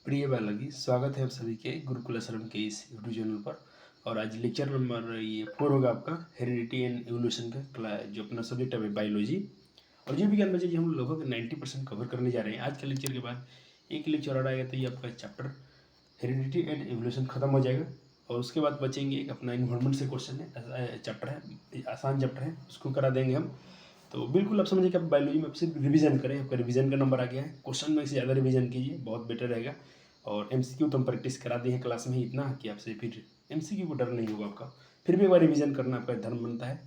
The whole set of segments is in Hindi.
प्रिय बालकी, स्वागत है आप सभी के गुरुकुल आश्रम के इस यूट्यूब चैनल पर। और आज लेक्चर नंबर ये 4 होगा आपका हेरिडिटी एंड एवोल्यूशन का जो अपना सब्जेक्ट है बायोलॉजी। और जीव विज्ञान बच्चे जी हम लगभग 90% कवर करने जा रहे हैं। आज के लेक्चर के बाद एक लेक्चर और आएगा तो ये आपका चैप्टर हेरिडिटी एंड एवोल्यूशन खत्म हो जाएगा। और उसके बाद बचेंगे एक अपना इन्वायरमेंट से क्वेश्चन है, चैप्टर है, आसान चैप्टर है, उसको करा देंगे हम। तो बिल्कुल आप समझिए कि आप बायोलॉजी में सिर्फ रिवीजन करें। आपका रिवीजन का नंबर आ गया है, क्वेश्चन में से ज़्यादा रिवीजन कीजिए, बहुत बेटर रहेगा। और एमसीक्यू तो हम प्रैक्टिस करा दी है क्लास में ही इतना कि आपसे फिर एमसीक्यू को डर नहीं होगा आपका। फिर भी एक बार रिवीजन करना आपका धर्म बनता है।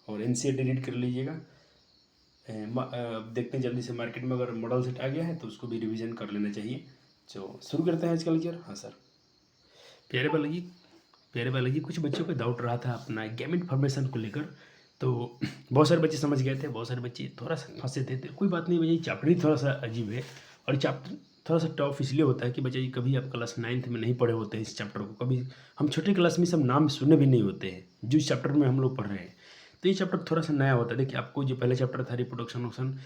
और एनसीईआरटी रीड कर लीजिएगा। देखते हैं जल्दी से मार्केट में अगर मॉडल सेट आ गया है तो उसको भी रिवीजन कर लेना चाहिए। तो शुरू करते हैं आज का लेक्चर। हाँ सर। प्यारे बालाजी कुछ बच्चों को डाउट रहा था अपना गैमेट फॉर्मेशन को लेकर। तो बहुत सारे बच्चे समझ गए थे, बहुत सारे बच्चे थोड़ा सा फंसे थे। तो कोई बात नहीं भैया, चैप्टर ही थोड़ा सा अजीब है। और चैप्टर थोड़ा सा टफ इसलिए होता है कि बच्चे कभी आप क्लास 9th में नहीं पढ़े होते हैं इस चैप्टर को। कभी हम छोटे क्लास में सब नाम सुने भी नहीं होते हैं जिस चैप्टर में हम लोग पढ़ रहे हैं। तो ये चैप्टर थोड़ा सा नया होता है। देखिए आपको जो पहला चैप्टर था रिप्रोडक्शन ऑप्शन,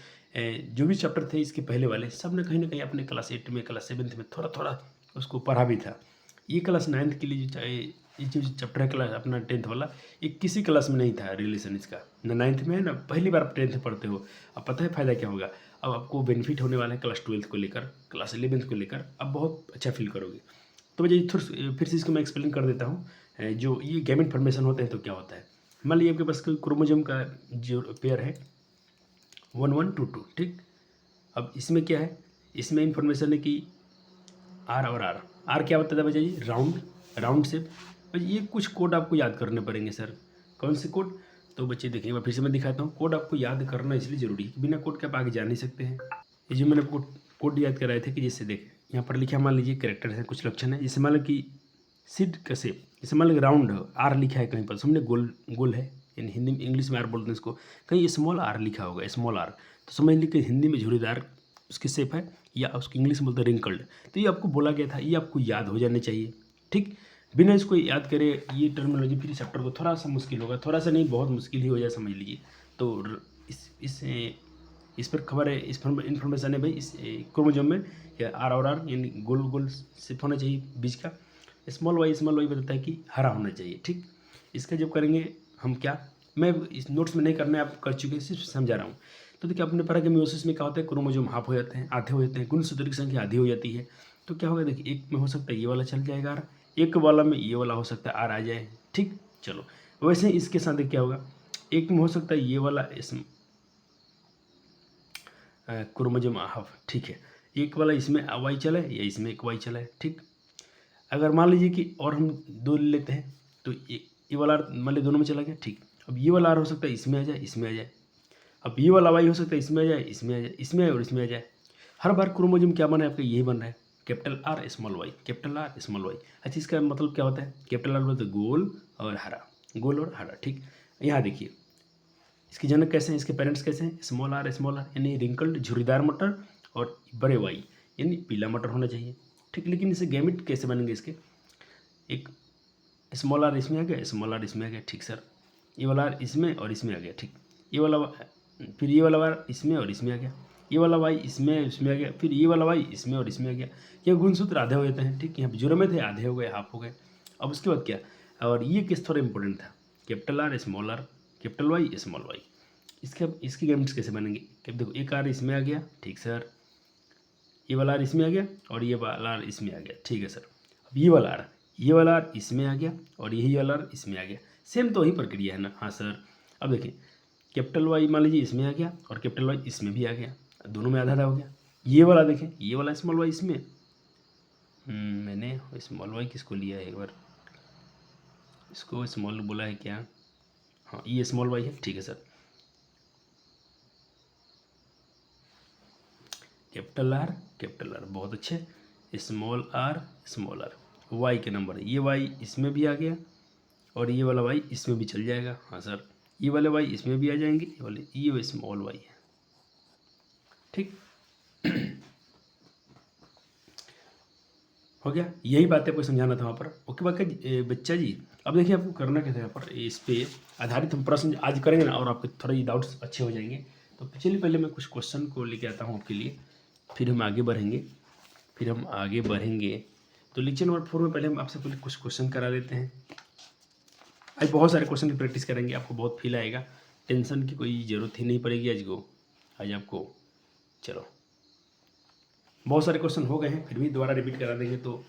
जो भी चैप्टर थे इसके पहले वाले सब ने कहीं ना कहीं अपने क्लास 8 में क्लास 7th में थोड़ा थोड़ा उसको पढ़ा भी था। ये क्लास 9th के लिए ये जो चैप्टर है क्लास अपना 10th वाला, ये किसी क्लास में नहीं था रिलेशन इसका। ना 9th में है ना पहली बार 10th पढ़ते हो। अब पता है फ़ायदा क्या होगा। अब आपको बेनिफिट होने वाला है क्लास 12th को लेकर, क्लास 11th को लेकर। अब बहुत अच्छा फील करोगे। तो मुझे थोड़ा फिर से इसको मैं एक्सप्लेन कर देता हूँ। जो ये गैमेट फॉर्मेशन होते हैं तो क्या होता है। मान लीजिए आपके पास कोई क्रोमोसोम का जो पेयर है 1122, ठीक। अब इसमें क्या है, इसमें इंफॉर्मेशन है कि आर और आर क्या बताता है बच्चा जी, राउंड शेप। ये कुछ कोड आपको याद करने पड़ेंगे सर। कौन से कोड। तो बच्चे देखिए एक बार फिर से मैं दिखाता हूँ। कोड आपको याद करना इसलिए ज़रूरी है कि बिना कोड के आप आगे जा नहीं सकते हैं। ये जो मैंने आपको कोड याद कराए थे कि जैसे देखें यहाँ पर लिखा, मान लीजिए कैरेक्टर है, कुछ लक्षण है। जैसे मान लो कि सीड का शेप, जैसे मान लो राउंड आर लिखा है कहीं पर, समझे गोल गोल है, यानी हिंदी में इंग्लिश में आर बोलते हैं इसको। कहीं स्मॉल आर लिखा होगा, स्मॉल आर, तो समझ लीजिए हिंदी में झुर्रीदार उसकी शेप है, या उसको इंग्लिश में बोलते हैं रिंकल्ड। तो ये आपको बोला गया था, ये आपको याद हो जाने चाहिए, ठीक। बिना इसको याद करे ये टर्मिनोलॉजी फिर चैप्टर को थोड़ा सा मुश्किल होगा, थोड़ा सा नहीं बहुत मुश्किल ही हो जाए समझ लीजिए। तो इस पर खबर है, इस पर इन्फॉर्मेशन है भाई, इस क्रोमोसोम में या आर और आर यानी गोल गोल शेप होना चाहिए बीच का। स्मॉल वाई बताता है कि हरा होना चाहिए, ठीक। इसका जब करेंगे हम क्या, मैं इस नोट्स में नहीं करना है, आप कर चुके हैं, सिर्फ समझा रहा हूँ। तो देखिए आपने पढ़ा कि म्यूसिस में क्या होता है, क्रोमोसोम हाफ हो जाते हैं, आधे हो जाते हैं, गुणसूत्र की संख्या आधी हो जाती है। तो क्या होगा, देखिए एक में हो सकता है ये वाला चल जाएगा आर, एक वाला में ये वाला हो सकता है आर आ जाए, ठीक। चलो वैसे ही इसके साथ क्या होगा, एक में हो सकता है ये वाला इस क्रोमोसोम हाफ, ठीक है। एक वाला इसमें वाई चला है या इसमें एक वाई चला है, ठीक। अगर मान लीजिए कि और हम दो ले लेते हैं तो ये वाला आर मान लीजिए दोनों में चला गया, ठीक। अब ये वाला आर हो सकता है इसमें आ जाए, इसमें आ जाए। अब ये वाला वाई हो सकता है इसमें आ जाए, इसमें आ जाए, इसमें आए और इसमें आ जाए। हर बार क्रोमोसोम क्या बना है आपका, यही बन रहा है, capital R small Y, capital R small Y. अच्छा इसका मतलब क्या होता है, कैपिटल आर बोलते गोल और हरा, गोल और हरा, ठीक। यहाँ देखिए इसके जनक कैसे हैं, इसके पेरेंट्स कैसे हैं, स्मॉल आर यानी रिंकल्ड झुर्रीदार मटर, और बड़े वाई यानी पीला मटर होना चाहिए, ठीक। लेकिन इसे गैमेट कैसे बनेंगे इसके, एक स्मॉल आर इसमें आ गया, स्मॉल आर इसमें आ गया, ठीक सर। ये वाला आर इसमें और इसमें आ गया, ठीक। ये वाला फिर ये वाला आर इसमें और इसमें आ गया, ये वाला वाई इसमें इसमें आ गया, फिर ये वाला वाई इसमें और इसमें आ गया। ये गुणसूत्र आधे हो जाते हैं, ठीक। यहाँ जीरो में थे, आधे हो गए, हाफ हो गए। अब उसके बाद क्या, और ये किस थोड़ा इंपॉर्टेंट था, capital R small R, capital Y small Y. इसके गैमेट्स कैसे बनेंगे, कि देखो एक आर इसमें आ गया, ठीक सर। ये वाला आर इसमें आ गया और ये वाला आर इसमें आ गया, ठीक है सर। अब ये वाला आर इसमें आ गया और यही वाला आर इसमें आ गया। सेम तो वही प्रक्रिया है ना, हाँ सर। अब देखिए कैपिटल वाई मान लीजिए इसमें आ गया और कैपिटल वाई इसमें भी आ गया, दोनों में आधा आधा हो गया। ये वाला देखें, ये वाला स्मॉल वाई इसमें, मैंने स्मॉल वाई किसको लिया है, एक बार इसको स्मॉल बोला है क्या, हाँ ये स्मॉल वाई है, ठीक है सर। कैपिटल आर बहुत अच्छे, स्मॉल आर वाई के नंबर, ये वाई इसमें भी आ गया और ये वाला वाई इसमें भी चल जाएगा, हाँ सर। ये वाले वाई इसमें भी आ जाएंगे, ये स्मॉल वाई है, ठीक। हो गया, यही बात आपको समझाना था वहाँ पर। ओके बाकी बच्चा जी, अब देखिए आपको करना क्या था यहाँ पर, इस पे आधारित हम प्रश्न आज करेंगे ना और आपके थोड़ा ये डाउट्स अच्छे हो जाएंगे। तो चलिए पहले मैं कुछ क्वेश्चन को लेके आता हूँ आपके लिए, फिर हम आगे बढ़ेंगे, फिर हम आगे बढ़ेंगे। तो लेक्चर नंबर 4 में पहले हम आपसे पहले कुछ क्वेश्चन करा देते हैं। आज बहुत सारे क्वेश्चन की प्रैक्टिस करेंगे, आपको बहुत फील आएगा, टेंशन की कोई ज़रूरत ही नहीं पड़ेगी आज आपको। चलो, बहुत सारे क्वेश्चन हो गए हैं, फिर भी दोबारा रिपीट करा देंगे, तो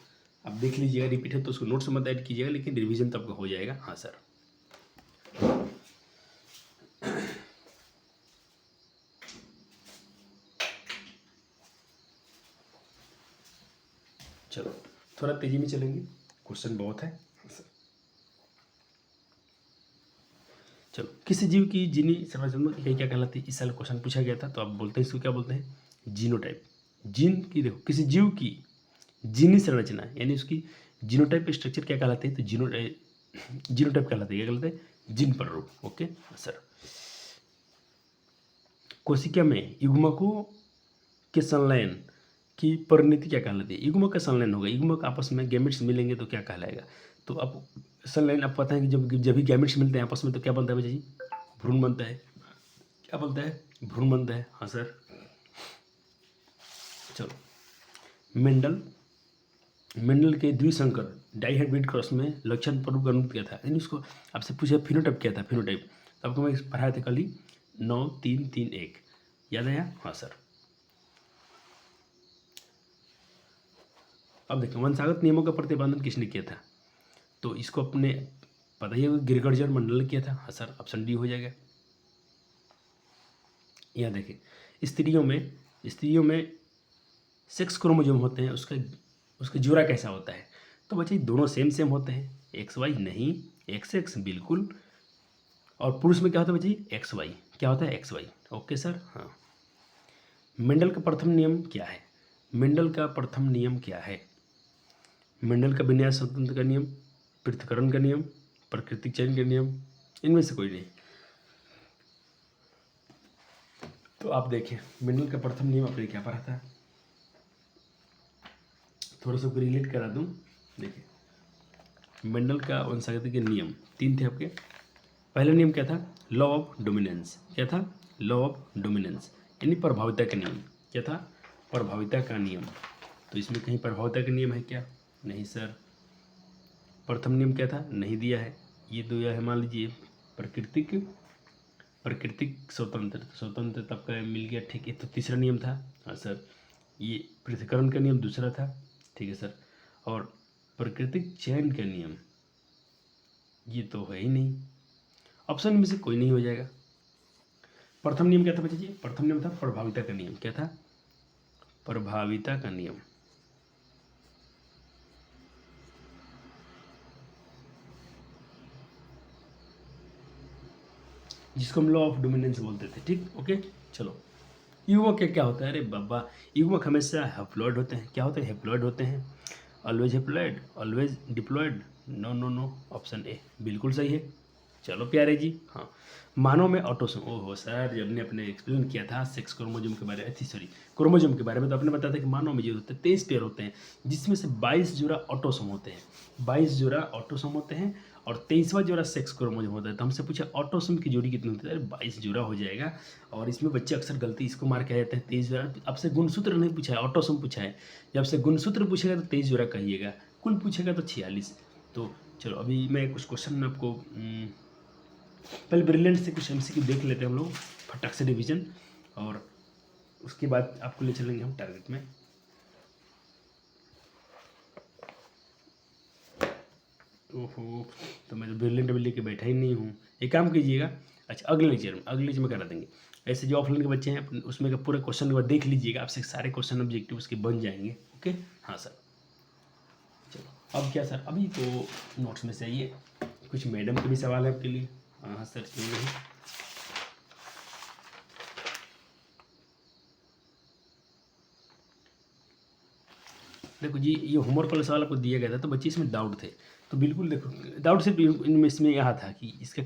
आप देख लीजिएगा। रिपीट है तो उसको नोट्स मत ऐड कीजिएगा, लेकिन रिवीजन तो आपका हो जाएगा। हाँ सर, चलो थोड़ा तेजी में चलेंगे, क्वेश्चन बहुत है। हाँ सर, चलो, किसी जीव की जीनी संरचना इकाई क्या कहलाती है? इस साल क्वेश्चन पूछा गया था, तो आप बोलते हैं इसको क्या बोलते हैं? जीनोटाइप। जीन की देखो, किसी जीव की जीनी संरचना यानी उसकी जीनोटाइप स्ट्रक्चर क्या कहलाते हैं? तो जीनोटाइप कहलाते हैं। क्या कहलाते हैं? जीन प्ररूप। ओके सर, कोशिका में युग्मकों के संलयन की परिणति क्या कहलाती है? युग्मक का संलयन होगा, युग्मक आपस में गैमेट्स मिलेंगे तो क्या कहलाएगा? तो अब संलयन आप पता है कि जब भी गैमेट्स मिलते हैं आपस में तो क्या बनता है बच्चा जी? भ्रूण बनता है। क्या बनता है? भ्रूण बनता है। हाँ सर, चलो, मेंडल के द्विसंकर डाइहाइब्रिड क्रॉस में लक्षण प्ररूप का अनुमति क्या था? यानी उसको आपसे पूछा फिनोटाइप क्या था? फिनोटाइप तो आपको मैं पढ़ाया था कल ही, 9-3-3-1, याद आया? हाँ सर। अब देखो, वंशागत नियमों का प्रतिपादन किसने किया था? तो इसको अपने पता ही है, ग्रेगर्जर मंडल ने किया था। हाँ सर, ऑप्शन डी हो जाएगा। यहाँ देखिए, स्त्रियों में सेक्स क्रोमोजोम होते हैं, उसका जोड़ा कैसा होता है? तो बच्चे दोनों सेम होते हैं। एक्स वाई नहीं, एक्स एक्स बिल्कुल। और पुरुष में क्या होता है बच्चे? X Y. क्या होता है? X Y. Okay sir. हाँ, मेंडल का प्रथम नियम क्या है? मेंडल का प्रथम नियम क्या है? मेंडल का विन्यास स्वतंत्र का नियम, पृथक्करण का नियम, प्राकृतिक चयन का नियम, इनमें से कोई नहीं। तो आप देखें, मेंडल का प्रथम नियम आपने क्या पढ़ा था? थोड़ा सा रिलेट करा दूं। देखिए, मेंडल का वंशागति के नियम 3 थे आपके। पहला नियम क्या था? Law of dominance. क्या था? लॉ ऑफ डोमिनेंस, यानी प्रभाविता का नियम। क्या था? प्रभाविता का नियम। तो इसमें कहीं प्रभाविता का नियम है क्या? नहीं सर। प्रथम नियम क्या था? नहीं दिया है। ये दिया है, मान लीजिए, प्राकृतिक स्वतंत्र तब का मिल गया, ठीक है। तो तीसरा नियम था, हाँ सर, ये पृथक्करण का नियम दूसरा था, ठीक है सर। और प्राकृतिक चयन का नियम ये तो है ही नहीं, ऑप्शन में से कोई नहीं हो जाएगा। प्रथम नियम क्या था बच्चे जी? प्रथम नियम था प्रभाविता का नियम। क्या था? प्रभाविता का नियम, जिसको हम लॉ ऑफ डोमिनेंस बोलते थे, ठीक। ओके, चलो, युग्मक क्या होता है? अरे बाबा, युग्मक हमेशा हैप्लॉइड होते हैं। क्या होते हैं? हैप्लॉइड होते हैं। Always haploid, always diploid? No no no, option A बिल्कुल सही है। चलो प्यारे जी, हाँ, मानव में ऑटोसोम, ओहो सर, जब ने अपने एक्सप्लेन किया था सेक्स क्रोमोजोम के बारे में, सॉरी, क्रोमोजोम के बारे में, तो आपने बताया था कि मानव में जो होते हैं 23 पेयर होते हैं, जिसमें से 22 जोड़ा ऑटोसोम होते हैं। 22 जोड़ा ऑटोसोम होते हैं और 23वां जोड़ा सेक्स क्रोमोजोम होता है। तो हमसे पूछा ऑटोसोम की जोड़ी कितनी होती है? अरे 22 जोड़ा हो जाएगा। और इसमें बच्चे अक्सर गलती इसको मार के आ जाते हैं, 23 जोड़ा। आपसे गुणसूत्र नहीं पूछा है, ऑटोसोम पूछा है। जब आपसे गुणसूत्र पूछेगा तो 23 जोड़ा कहिएगा, कुल पूछेगा तो 46। तो चलो, अभी मैं कुछ क्वेश्चन में आपको पहले ब्रिलियंट से कुछ एमसीक्यू देख लेते हैं हम लोग, फटाक से रिवीजन, और उसके बाद आपको ले चलेंगे हम टारगेट में। ओहो, तो मैं तो ब्रिलियंट अभी लेके बैठा ही नहीं हूँ। एक काम कीजिएगा, अच्छा, अगले लेक्चर में करा देंगे। ऐसे जो ऑफलाइन के बच्चे हैं अपने, उसमें का पूरे क्वेश्चन के बाद देख लीजिएगा, आपसे सारे क्वेश्चन ऑब्जेक्टिव उसके बन जाएंगे। ओके, हाँ सर। चलो, अब क्या सर, अभी तो नोट्स में से आइए, कुछ मैडम के भी सवाल है आपके लिए। हाँ सर, क्यों नहीं। देखो जी, ये होमवर्क वाला सवाल आपको दिया गया था, तो बच्चे इसमें डाउट थे, तो बिल्कुल देखो, डाउट सिर्फ इनमें इसमें यहाँ था कि इसका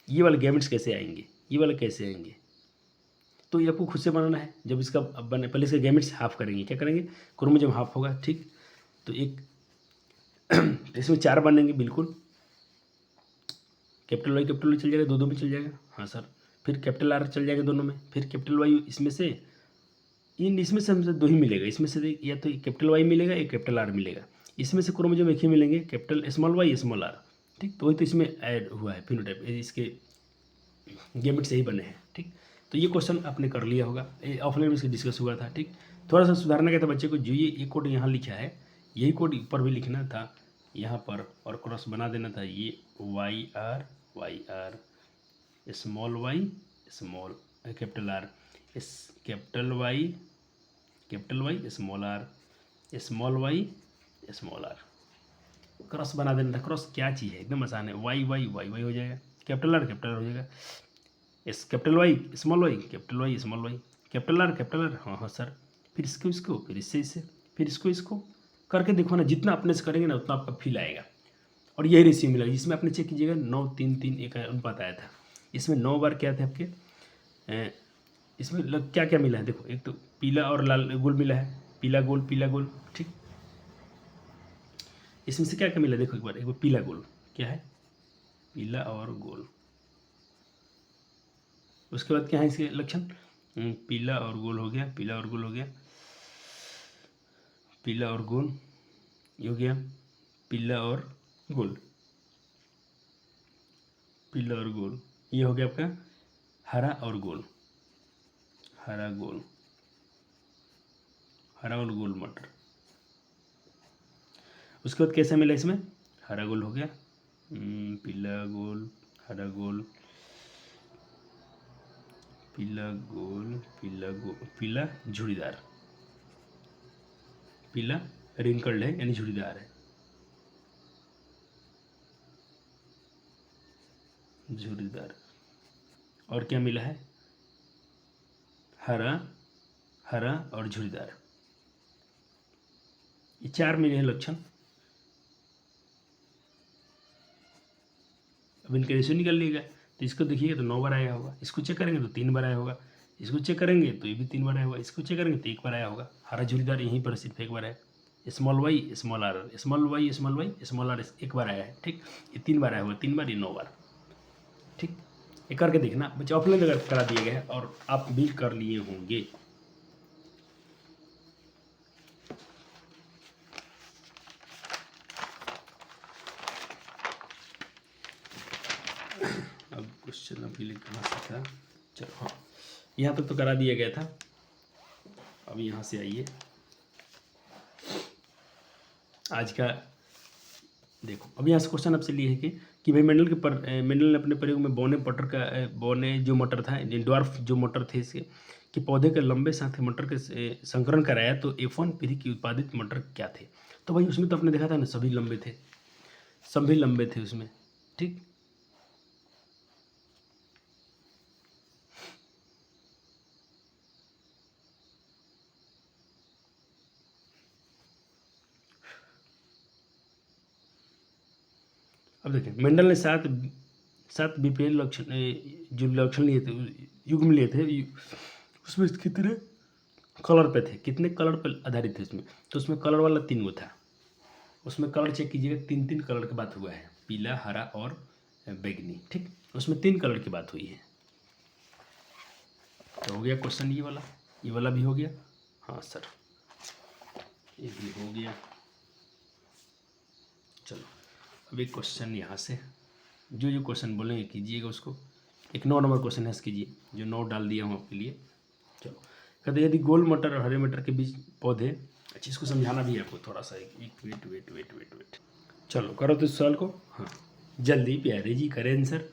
ये वाले गैमेट्स कैसे आएंगे, ये वाले कैसे आएंगे। तो ये आपको खुद से बनाना है। जब इसका अब बने, पहले इसका गैमेट्स हाफ करेंगे। क्या करेंगे? क्रोमोसोम हाफ होगा, ठीक। तो एक इसमें 4 बनेंगे, बिल्कुल। कैपिटल वाई चल जाएगा, दो में चल जाएगा। हाँ सर। फिर कैपिटल आर चल जाएगा दोनों में, फिर कैपिटल वाई इसमें से इन इसमें से हमसे दो ही मिलेगा, इसमें से या तो कैपिटल वाई मिलेगा या कैपिटल आर मिलेगा। इसमें से क्रोमोसोम एक ही मिलेंगे, capital small Y small R. ठीक, तो वही तो इसमें ऐड हुआ है फिनोटाइप, इसके गैमेट से ही बने हैं। ठीक, तो ये क्वेश्चन आपने कर लिया होगा, ऑफलाइन में इसका डिस्कस हुआ था। ठीक, थोड़ा सा सुधारना क्या था बच्चे को, जो ये कोड यहाँ लिखा है यही कोड ऊपर भी लिखना था यहाँ पर, और क्रॉस बना देना था। ये Y R small Y small capital R, इस capital Y small Y small R, cross बना देना था। क्रॉस क्या चीज़ है, एकदम आसान है। वाई हो जाएगा, कैपिटल आर हो जाएगा, इस capital Y small Y small Y, capital R. हाँ सर, फिर इसको फिर इससे फिर इसको करके देखो ना, जितना अपने से करेंगे ना उतना आपका फील आएगा। और यही रेशियो मिला, जिसमें आपने चेक कीजिएगा 9-3-3 एक अनुपात आया था। इसमें 9 बार क्या थे आपके, इसमें क्या क्या मिला है देखो, एक तो पीला और लाल गोल मिला है, पीला गोल। ठीक, इसमें से क्या क्या मिला देखो, एक बार पीला गोल क्या है, पीला और गोल। उसके बाद क्या है इसके लक्षण, पीला और गोल हो गया, पीला और गोल, ये हो गया पीला और गोल, ये हो गया आपका हरा और गोल मटर। उसके बाद कैसा मिला इसमें, हरा गोल हो गया, पीला गोल, हरा गोल, पीला झुड़ीदार, पीला रिंकल्ड है यानी झुड़ीदार है, और क्या मिला है, हरा और झुड़ीदार। ये 4 मिले हैं लक्षण। अब इनका रेशियो निकाल लिएगा, तो इसको देखिएगा तो 9 बार आया होगा, इसको चेक करेंगे तो 3 बार आया होगा, इसको चेक करेंगे तो ये भी 3 बार आया होगा, इसको चेक करेंगे तो 1 बार आया होगा। हरा झुड़ीदार यहीं पर सिर्फ 1 बार है, small Y small R, small R 1 बार आया है। ठीक, ये 3 बार आया होगा, 3 बार, ये 9 बार। ठीक, ये करके देखना बच्चे, ऑफलाइन अगर करा दिए गए और आप भी कर लिए होंगे। अब क्वेश्चन अभी लिखना था, चलो हाँ, यहाँ तक तो करा दिया गया था। अब यहाँ से आइए, आज का देखो। अब यहाँ से क्वेश्चन आपसे लिए है कि भाई मेंडल ने अपने प्रयोग में बोने जो मटर था, ड्वार्फ जो मटर थे इसके कि पौधे के लंबे शाखे मटर के संकरण कराया, तो F1 पीढ़ी की उत्पादित मटर क्या थे। तो भाई उसमें तो आपने देखा था ना, सभी लंबे थे उसमें। ठीक, अब देखिए, मेंडल ने 7 विपरीत लक्षण जो लक्षण लिए थे, युग्म लिए थे, उसमें कितने कलर पे थे, कितने कलर पर आधारित थे उसमें, तो उसमें कलर वाला 3 गो था। उसमें कलर चेक कीजिएगा, 3 कलर की बात हुआ है, पीला, हरा और बैगनी। ठीक, उसमें 3 कलर की बात हुई है। तो हो गया क्वेश्चन ये वाला भी हो गया। हाँ सर, ये भी हो गया। चलो अब एक क्वेश्चन यहाँ से, जो क्वेश्चन बोलेंगे कीजिएगा उसको। एक 9 नंबर क्वेश्चन है, कीजिए, जो 9 डाल दिया हूँ आपके लिए। चलो, कहते यदि गोल मटर और हरे मटर के बीच पौधे, अच्छा इसको समझाना भी है आपको थोड़ा सा, एक वेट। चलो करो तो इस सवाल को, हाँ जल्दी प्यारे जी करें आंसर।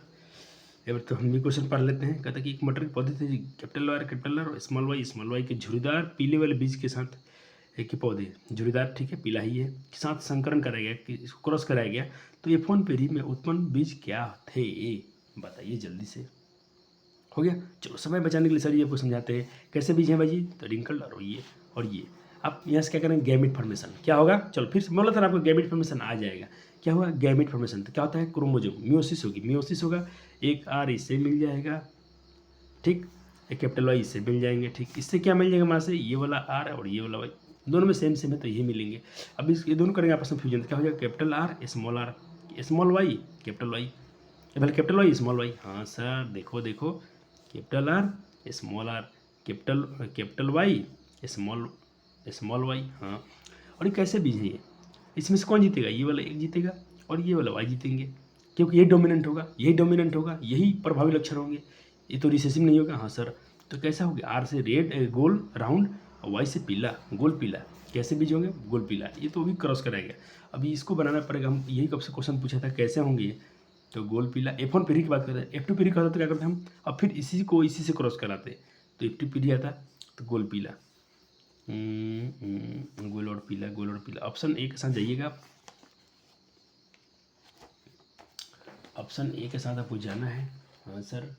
एक बार तो हम भी क्वेश्चन पढ़ लेते हैं। कहता कि एक मटर के पौधे थे, कैपिटल आर और स्मॉल वाई के झुरीदार पीले वाले बीज के साथ एक ही पौधे, झुरीदार ठीक है, पीला ही है, के साथ संकरण कराया गया, कि इसको क्रॉस कराया गया, तो F1 पीढ़ी में उत्पन्न बीज क्या थे, बताइए जल्दी से। हो गया, चलो समय बचाने के लिए सर ये आपको समझाते हैं कैसे बीज हैं भाई जी, तो रिंकल और ये आप यहाँ से क्या करेंगे, गैमेट फॉर्मेशन क्या होगा। चलो फिर से बोला था आपको, गैमेट फॉर्मेशन आ जाएगा। क्या हुआ, गैमेट फॉर्मेशन तो क्या होता है, क्रोमोजोम मियोसिस होगा, एक आर इससे मिल जाएगा, ठीक, एक कैपिटल वाई इससे मिल जाएंगे, ठीक, इससे क्या मिल जाएगा वहाँ से, ये वाला आर और ये वाला वाई, दोनों में सेम है तो ये मिलेंगे। अब ये दोनों करेंगे आपस में फ्यूजन, क्या हो जाएगा, capital R small Y capital Y, पहले कैपिटल वाई स्मॉल वाई। हाँ सर, देखो capital R small R, capital Y small small Y, हाँ। और ये कैसे बीज है ये, इसमें से कौन जीतेगा, ये वाला एक जीतेगा और ये वाला वाई जीतेंगे, क्योंकि ये डोमिनेंट होगा, यही डोमिनेंट होगा, यही प्रभावी लक्षण होंगे। ये तो रिसेसिव नहीं होगा, हाँ सर। तो कैसा हो गया, आर से रेड गोल राउंड और वाई से पीला गोल पीला, कैसे बीज होंगे, गोल पीला। ये तो अभी क्रॉस कराया गया, अभी इसको बनाना पड़ेगा। हम यही कब से क्वेश्चन पूछा था कैसे होंगे ये, तो गोल पीला। F1 पीढ़ी की बात करते हैं, F2 पीढ़ी का होता तो क्या करते हम, अब फिर इसी को इसी से क्रॉस कराते, तो F2 पीढ़ी आता तो गोल पीला। गोल और पीला, गोल और पीला। ऑप्शन ए के साथ जाइएगा आप, ऑप्शन ए के साथ आपको जाना है, हाँ सर।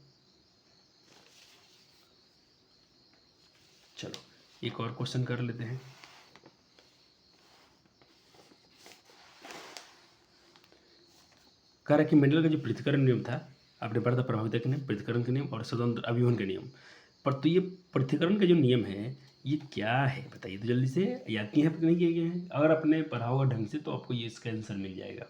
चलो एक और क्वेश्चन कर लेते हैं। कह रहा कि मेंडल का जो पृथक्करण नियम था, आपने पढ़ा था प्रभावित के नियम, पृथक्करण के नियम और स्वतंत्र अभिवहन के नियम। पर तो ये पृथक्करण का जो नियम है ये क्या है बताइए तो जल्दी से, याद किए हैं नहीं किए गए हैं, अगर आपने पढ़ा होगा ढंग से तो आपको ये इसका आंसर मिल जाएगा।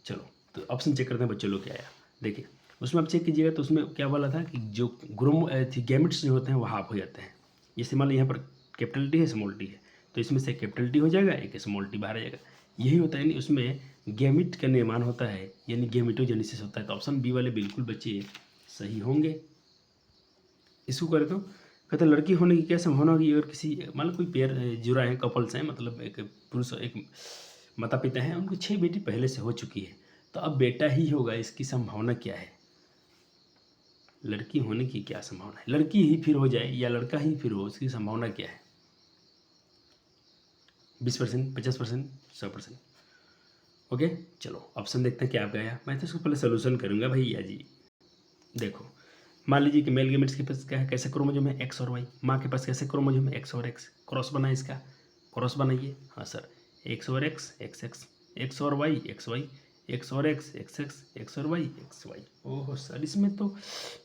चलो तो ऑप्शन चेक करते हैं बच्चों लोग क्या आया। देखिए उसमें आप चेक कीजिएगा, तो उसमें क्या बोला था कि जो गैमेट्स जो होते हैं वो हाफ हो जाते हैं। जैसे मान लो यहाँ पर कैपिटल टी है स्मॉल टी है, तो इसमें से कैपिटल टी हो जाएगा, एक स्मॉल टी बाहर आ जाएगा। यही होता है, यानी उसमें गैमिट का निर्माण होता है, यानी गैमिटोजेनेसिस होता है। तो ऑप्शन बी वाले बिल्कुल बच्चे सही होंगे। इसको करें तो कहते हैं लड़की होने की क्या संभावना होगी, अगर किसी मान लो कोई पेयर जुड़ा है, कपल्स हैं, मतलब एक पुरुष एक माता पिता हैं, उनकी 6 बेटी पहले से हो चुकी है, तो अब बेटा ही होगा, इसकी संभावना क्या है, लड़की होने की क्या संभावना है, लड़की ही फिर हो जाए या लड़का ही फिर हो, उसकी संभावना क्या है, 20%, 50%, 100%। ओके चलो ऑप्शन देखते हैं क्या आपका आया। मैं तो इसको पहले सोल्यूशन करूँगा भैया जी। देखो मान लीजिए कि मेल गेमेट्स के पास क्या है, कैसे क्रोमोजोम है, एक्स और वाई। माँ के पास कैसे क्रोमोजोम है, एक्स और एक्स। क्रॉस बना इसका, क्रॉस बनाइए, हाँ सर। एक्स और एक्स, एक्स एक्स, एक्स और वाई, एक्स वाई, एक्स और एक्स, एक्स एक्स, एक्स और वाई, एक्स वाई। ओहो सर, इसमें तो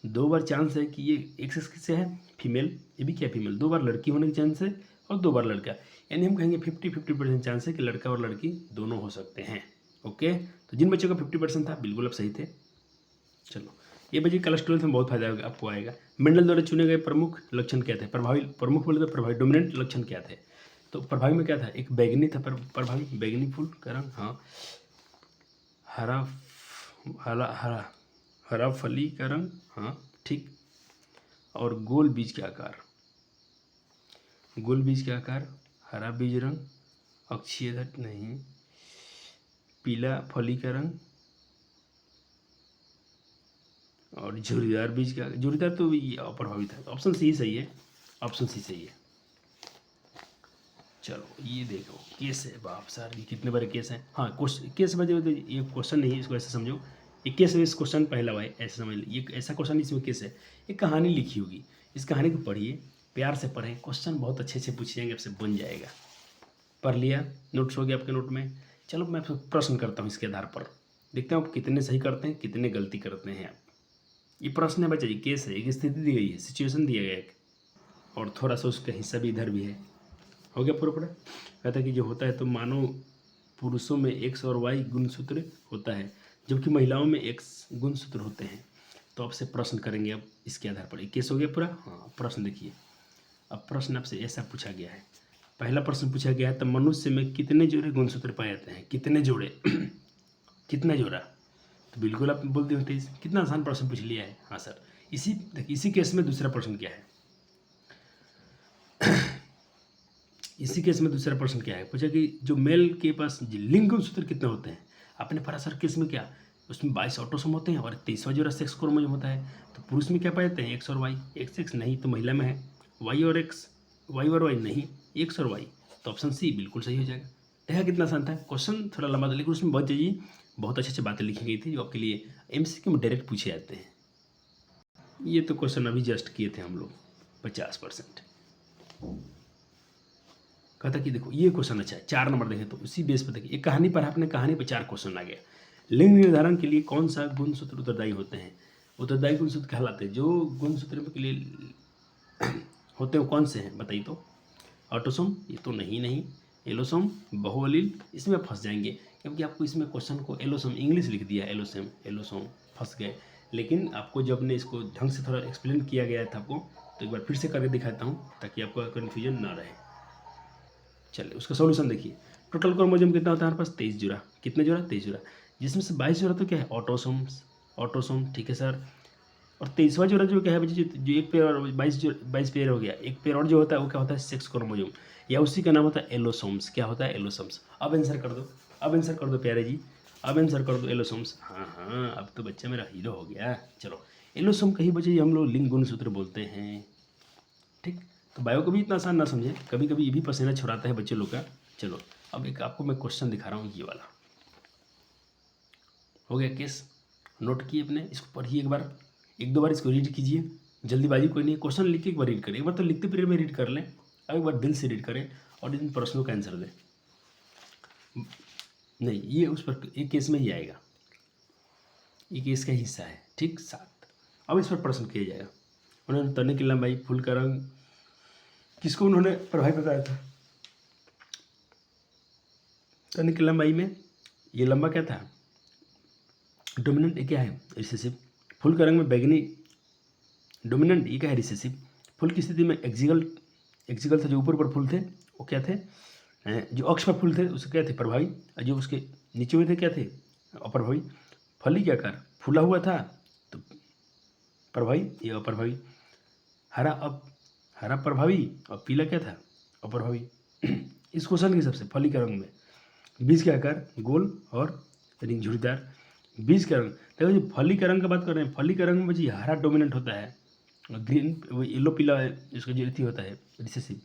2 बार चांस है कि ये एक्स एक्स किससे है, फीमेल, ये भी क्या फीमेल, 2 बार लड़की होने की चांस है और 2 बार लड़का, यानी हम कहेंगे 50-50% चांस है कि लड़का और लड़की दोनों हो सकते हैं। ओके, तो जिन बच्चों का 50% था बिल्कुल आप सही थे। चलो ये बच्चे क्लास 12 में बहुत फायदा आपको आएगा। मेंडल द्वारा चुने गए प्रमुख लक्षण क्या थे, प्रभावी, प्रमुख बोले तो प्रभावी, डोमिनेंट लक्षण क्या थे। तो प्रभावी में क्या था, एक बैगनी था, प्रभावी बैगनी फूल का रंग, हाँ। हरा हरा हरा हरा फली का रंग, हाँ ठीक। और गोल बीज के आकार, गोल बीज के आकार, हरा बीज रंग, अक्षीय धट नहीं, पीला फली का रंग, और झुर्रीदार बीज का, झुर्रीदार तो ये अप्रभावित है। ऑप्शन सी सही है, ऑप्शन सी सही है। चलो ये देखो केस है, बाप सर ये कितने बड़े केस हैं। हाँ केस बजे तो ये क्वेश्चन नहीं है, इसको ऐसे समझो, ये केस है, इस क्वेश्चन पहला हुआ है, ऐसे समझ लीजिए, ये ऐसा क्वेश्चन इसमें केस है, एक कहानी लिखी होगी, इस कहानी को पढ़िए, प्यार से पढ़ें, क्वेश्चन बहुत अच्छे से पूछे जाएंगे, आपसे बन जाएगा। पढ़ लिया, नोट्स हो गया आपके नोट में। चलो मैं आपसे प्रश्न करता हूँ, इसके आधार पर देखते हैं आप कितने सही करते हैं, कितने गलती करते हैं आप। ये प्रश्न है बच्चा जी, केस है, एक स्थिति दी गई है, सिचुएशन दिया गया है एक, और थोड़ा सा उसका हिस्सा भी इधर भी है। हो गया पूरा पूरा। कहता है कि जो होता है तो मानव पुरुषों में एक्स और वाई गुणसूत्र होता है, जबकि महिलाओं में एक्स गुणसूत्र होते हैं। तो आपसे प्रश्न करेंगे अब इसके आधार पर। एक केस हो गया पूरा, हाँ। प्रश्न देखिए, अब प्रश्न आपसे ऐसा पूछा गया है, पहला प्रश्न पूछा गया है, तो मनुष्य में कितने जोड़े गुणसूत्र पाए जाते हैं, कितने जोड़े कितना जोड़ा, तो बिल्कुल आप बोल देते हैं, कितना आसान प्रश्न पूछ लिया है। हाँ सर, इसी केस में दूसरा प्रश्न क्या है, इसी केस में दूसरा प्रश्न क्या है, पूछा कि जो मेल के पास लिंग गुणसूत्र कितने होते हैं। आपने पढ़ा सर केस में क्या, उसमें 22 ऑटोसोम होते हैं और 23वां जोड़ा सेक्स क्रोमोसोम होता है। तो पुरुष में क्या पाए जाते हैं, एक्स और वाई, एक्स एक्स नहीं, तो महिला में है वाई और एक्स, वाई और वाई नहीं, एक्स और वाई। तो ऑप्शन सी बिल्कुल सही हो जाएगा। देखा कितना आसान था, क्वेश्चन थोड़ा लंबा था लेकिन उसमें बहुत जी बहुत अच्छी अच्छी बातें लिखी गई थी जो आपके लिए MCQ में डायरेक्ट पूछे जाते हैं। ये तो क्वेश्चन अभी जस्ट किए थे हम लोग 50%। कहता कि देखो ये क्वेश्चन अच्छा है, 4 नंबर देखें तो उसी बेस पर देखिए, एक कहानी पर आपने कहानी पर 4 क्वेश्चन आ गया। लिंग निर्धारण के लिए कौन सा गुणसूत्र उत्तरदायी होते हैं, उत्तरदायी गुणसूत्र कहलाते हैं, जो गुणसूत्र के लिए होते हैं कौन से हैं बताइए तो। ऑटोसोम ये तो नहीं, एलोसोम, बहुअलील, इसमें फंस जाएंगे क्योंकि आपको इसमें क्वेश्चन को एलोसोम इंग्लिश लिख दिया, एलोसोम फंस गए। लेकिन आपको जब ने इसको ढंग से थोड़ा एक्सप्लेन किया गया था आपको, तो एक बार फिर से करके दिखाता हूँ ताकि आपको कन्फ्यूजन ना रहे। चलिए उसका सॉल्यूशन देखिए। टोटल क्रोमोसोम कितना होता है हमारे पास? 23 जोड़ा। कितने जोड़ा? 23 जोड़ा। जिसमें से 22 जोड़ा तो क्या है? ऑटोसोम्स। ऑटोसोम, ठीक है सर। और 23वां जोड़ा जो क्या है बच्चे, जो एक पेयर और 22 पेयर हो गया, एक पेयर और जो होता है वो क्या होता है? सेक्स क्रोमोसोम, या उसी का नाम होता है एलोसोम्स। क्या होता है? एलोसोम्स। अब आंसर कर दो, अब आंसर कर दो प्यारे जी, अब आंसर कर दो एलोसोम्स। हाँ हाँ, अब तो बच्चा मेरा हीरो हो गया। चलो, एलोसोम कहीं बच्चे हम लोग लिंग गुणसूत्र बोलते हैं, ठीक। तो बायो को भी इतना आसान ना समझे, कभी कभी ये भी पसीना छुड़ाता है बच्चे लोग का। चलो अब एक आपको मैं क्वेश्चन दिखा रहा हूँ, ये वाला हो गया केस। नोट किए अपने, इसको पढ़िए एक बार, एक दो बार इसको रीड कीजिए, जल्दीबाजी कोई नहीं, क्वेश्चन लिख के एक बार रीड करें, एक बार तो लिखते पीरियड में रीड कर लें, अब एक बार दिल से रीड करें और इन प्रश्नों का आंसर दें। नहीं, ये उस पर एक केस में ही आएगा, ये केस का हिस्सा है, ठीक। 7, अब इस पर प्रश्न किया जाएगा। उन्होंने तने की लंबाई, फूल का रंग किसको उन्होंने प्रभावित बताया था? तने की लंबाई में ये लंबा क्या था? डोमिनेंट। ये क्या है? रिसेसिव। फूल का रंग में बैगनी, डोमिनेंट। ये क्या है? रिसेसिव। फूल की स्थिति में एक्सिगल, एक्सिगल था, जो ऊपर ऊपर फूल थे वो क्या थे? जो अक्ष पर फूल थे उसके क्या थे? प्रभावी। और जो उसके नीचे हुए थे क्या थे? अप्रभावी। फली क्या कर फूला हुआ था तो प्रभावी, ये अप्रभावी। हरा, अब हरा प्रभावी और पीला क्या था? अप्रभावी। इस क्वेश्चन के हिसाब से फली के रंग में बीज के आकार गोल और रिंग झुर्रीदार। बीज का रंग देखो जी, फली का रंग का बात कर रहे हैं, फली का रंग में जी हरा डोमिनेंट होता है, ग्रीन वो येलो पीला इसका जो अथी होता है रिसेसिव।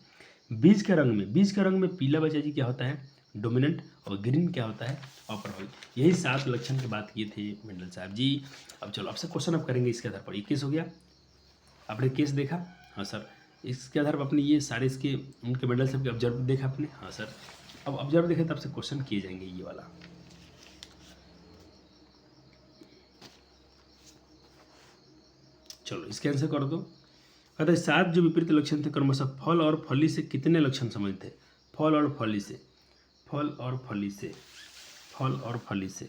बीज के रंग में, बीज के रंग में पीला बच्चा जी क्या होता है? डोमिनेंट। और ग्रीन क्या होता है? अप्रभावी। यही 7 लक्षण की बात किए थे मंडल साहब जी। अब चलो आपसे क्वेश्चन अब करेंगे इसके आधार पर। ये केस हो गया, आपने केस देखा, हाँ सर। इसके आधार पर अपने ये सारे इसके उनके मंडल साहब के ऑब्जर्व देखा आपने, हाँ सर। अब ऑब्जर्व देखे तो आपसे क्वेश्चन किए जाएंगे ये वाला। चलो इसके आंसर कर दो। कहते हैं 7 जो विपरीत लक्षण थे क्रमशः फल और फली से कितने लक्षण समझते? फल और फली से, फल और फली से, फल और फली से,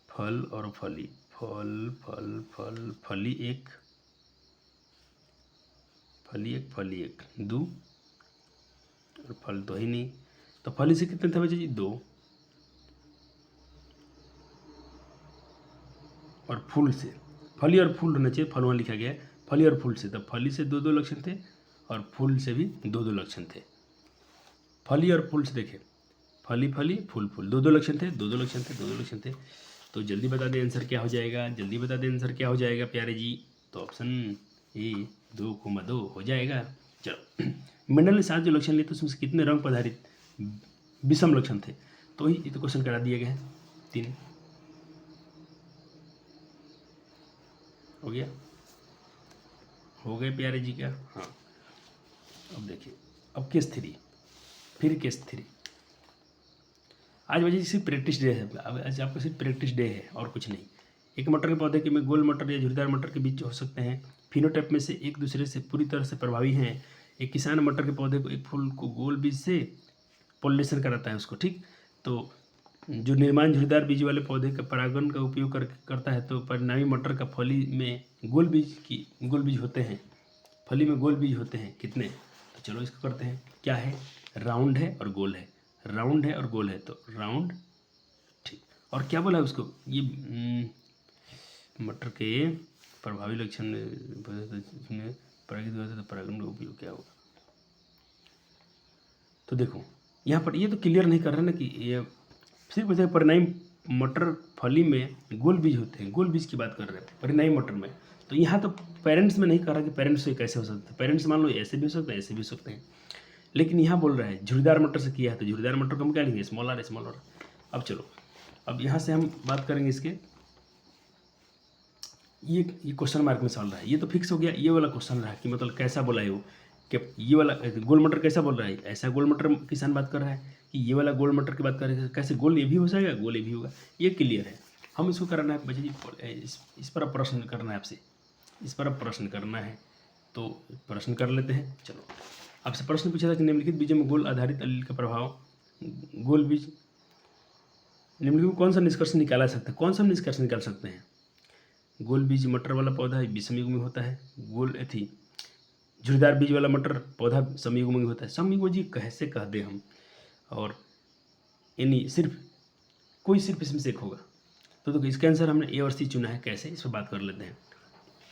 फल और फली, फल फल फल फली एक, फली एक, फली एक, 2 और फल तो ही नहीं, तो फली से कितने थे बच्चे जी? 2। और फूल से, फली और फूल होना चाहिए, फल वहाँ लिखा गया है फली और फूल से, तो फली से 2 2 लक्षण थे और फूल से भी 2 2 लक्षण थे। फली और फूल से देखें, फली फली फूल फूल, 2 2 लक्षण थे, 2 2 लक्षण थे, 2 2 लक्षण थे। तो जल्दी बता दें आंसर क्या हो जाएगा, जल्दी बता दें आंसर क्या हो जाएगा प्यारे जी। तो ऑप्शन ए 2,2 हो जाएगा। चलो, मंडल ने 7 जो लक्षण लिए तो उसमें से कितने रंग पधारित विषम लक्षण थे? तो ही ये तो क्वेश्चन करा दिए गए हैं, 3 हो गया, हो गए प्यारे जी क्या? हाँ। अब देखिए, अब केस 3, फिर केस 3। आज वजह सिर्फ प्रैक्टिस डे है, अब आज आपका सिर्फ प्रैक्टिस डे है और कुछ नहीं। एक मटर के पौधे के में गोल मटर या झुर्रीदार मटर के बीज हो सकते हैं, फिनोटाइप में से एक दूसरे से पूरी तरह से प्रभावी हैं। एक किसान मटर के पौधे को एक फूल को गोल बीज से पॉलिनेशन कराता है उसको, ठीक। तो जो निर्माण झुर्रीदार बीज वाले पौधे का परागण का उपयोग करता है, तो परिणामी मटर का फली में गोल बीज होते हैं, फली में गोल बीज होते हैं कितने? तो चलो इसको करते हैं, क्या है? राउंड है और गोल है, राउंड है और गोल है, तो राउंड, ठीक। और क्या बोला है उसको? ये मटर के प्रभावी लक्षण में परागित होता है तो परागण का उपयोग क्या होगा? तो देखो यहाँ पर ये तो क्लियर नहीं कर रहे ना कि ये सिर्फ वैसे परिणामी मटर फली में गोल बीज होते हैं, गोल बीज की बात कर रहे हैं परिणामी मटर में। तो यहाँ तो पेरेंट्स में नहीं कर रहा कि पेरेंट्स से कैसे हो सकता है, पेरेंट्स मान लो ऐसे भी हो सकते हैं, ऐसे भी हो सकते हैं, लेकिन यहाँ बोल रहा है झुर्रीदार मटर से किया है, तो झुर्रीदार मटर को हम क्या लेंगे? Small R, small R. अब चलो, अब यहाँ से हम बात करेंगे इसके, ये क्वेश्चन मार्क में सवाल रहा है, ये तो फिक्स हो गया। ये वाला क्वेश्चन रहा कि मतलब कैसा बोला है वो, कि ये वाला गोल मटर कैसा बोल रहा है? ऐसा गोल मटर किसान बात कर रहा है कि ये वाला गोल मटर की बात कर रहे हैं, कैसे गोल ये भी हो जाएगा, गोल ये भी होगा, ये क्लियर है। हम इसको कराना है बच्चे जी, इस पर अब प्रश्न करना है आपसे, इस पर अब प्रश्न करना है, तो प्रश्न कर लेते हैं। चलो, आपसे प्रश्न पूछा था कि निम्नलिखित बीजों में गोल आधारित अलील का प्रभाव, गोल बीज, निम्नलिखित में कौन सा निष्कर्ष निकाला सकता है? कौन सा निष्कर्ष निकाल सकते हैं? गोल बीज मटर वाला पौधा विषम युग में होता है, गोल थी झुर्रीदार बीज वाला मटर पौधा समयुग्मजी होता है। समयुग्मजी कैसे कह दें हम, और यानी सिर्फ इसमें से एक होगा। तो देखो इसका आंसर हमने ए और सी चुना है। कैसे, इस पर बात कर लेते हैं।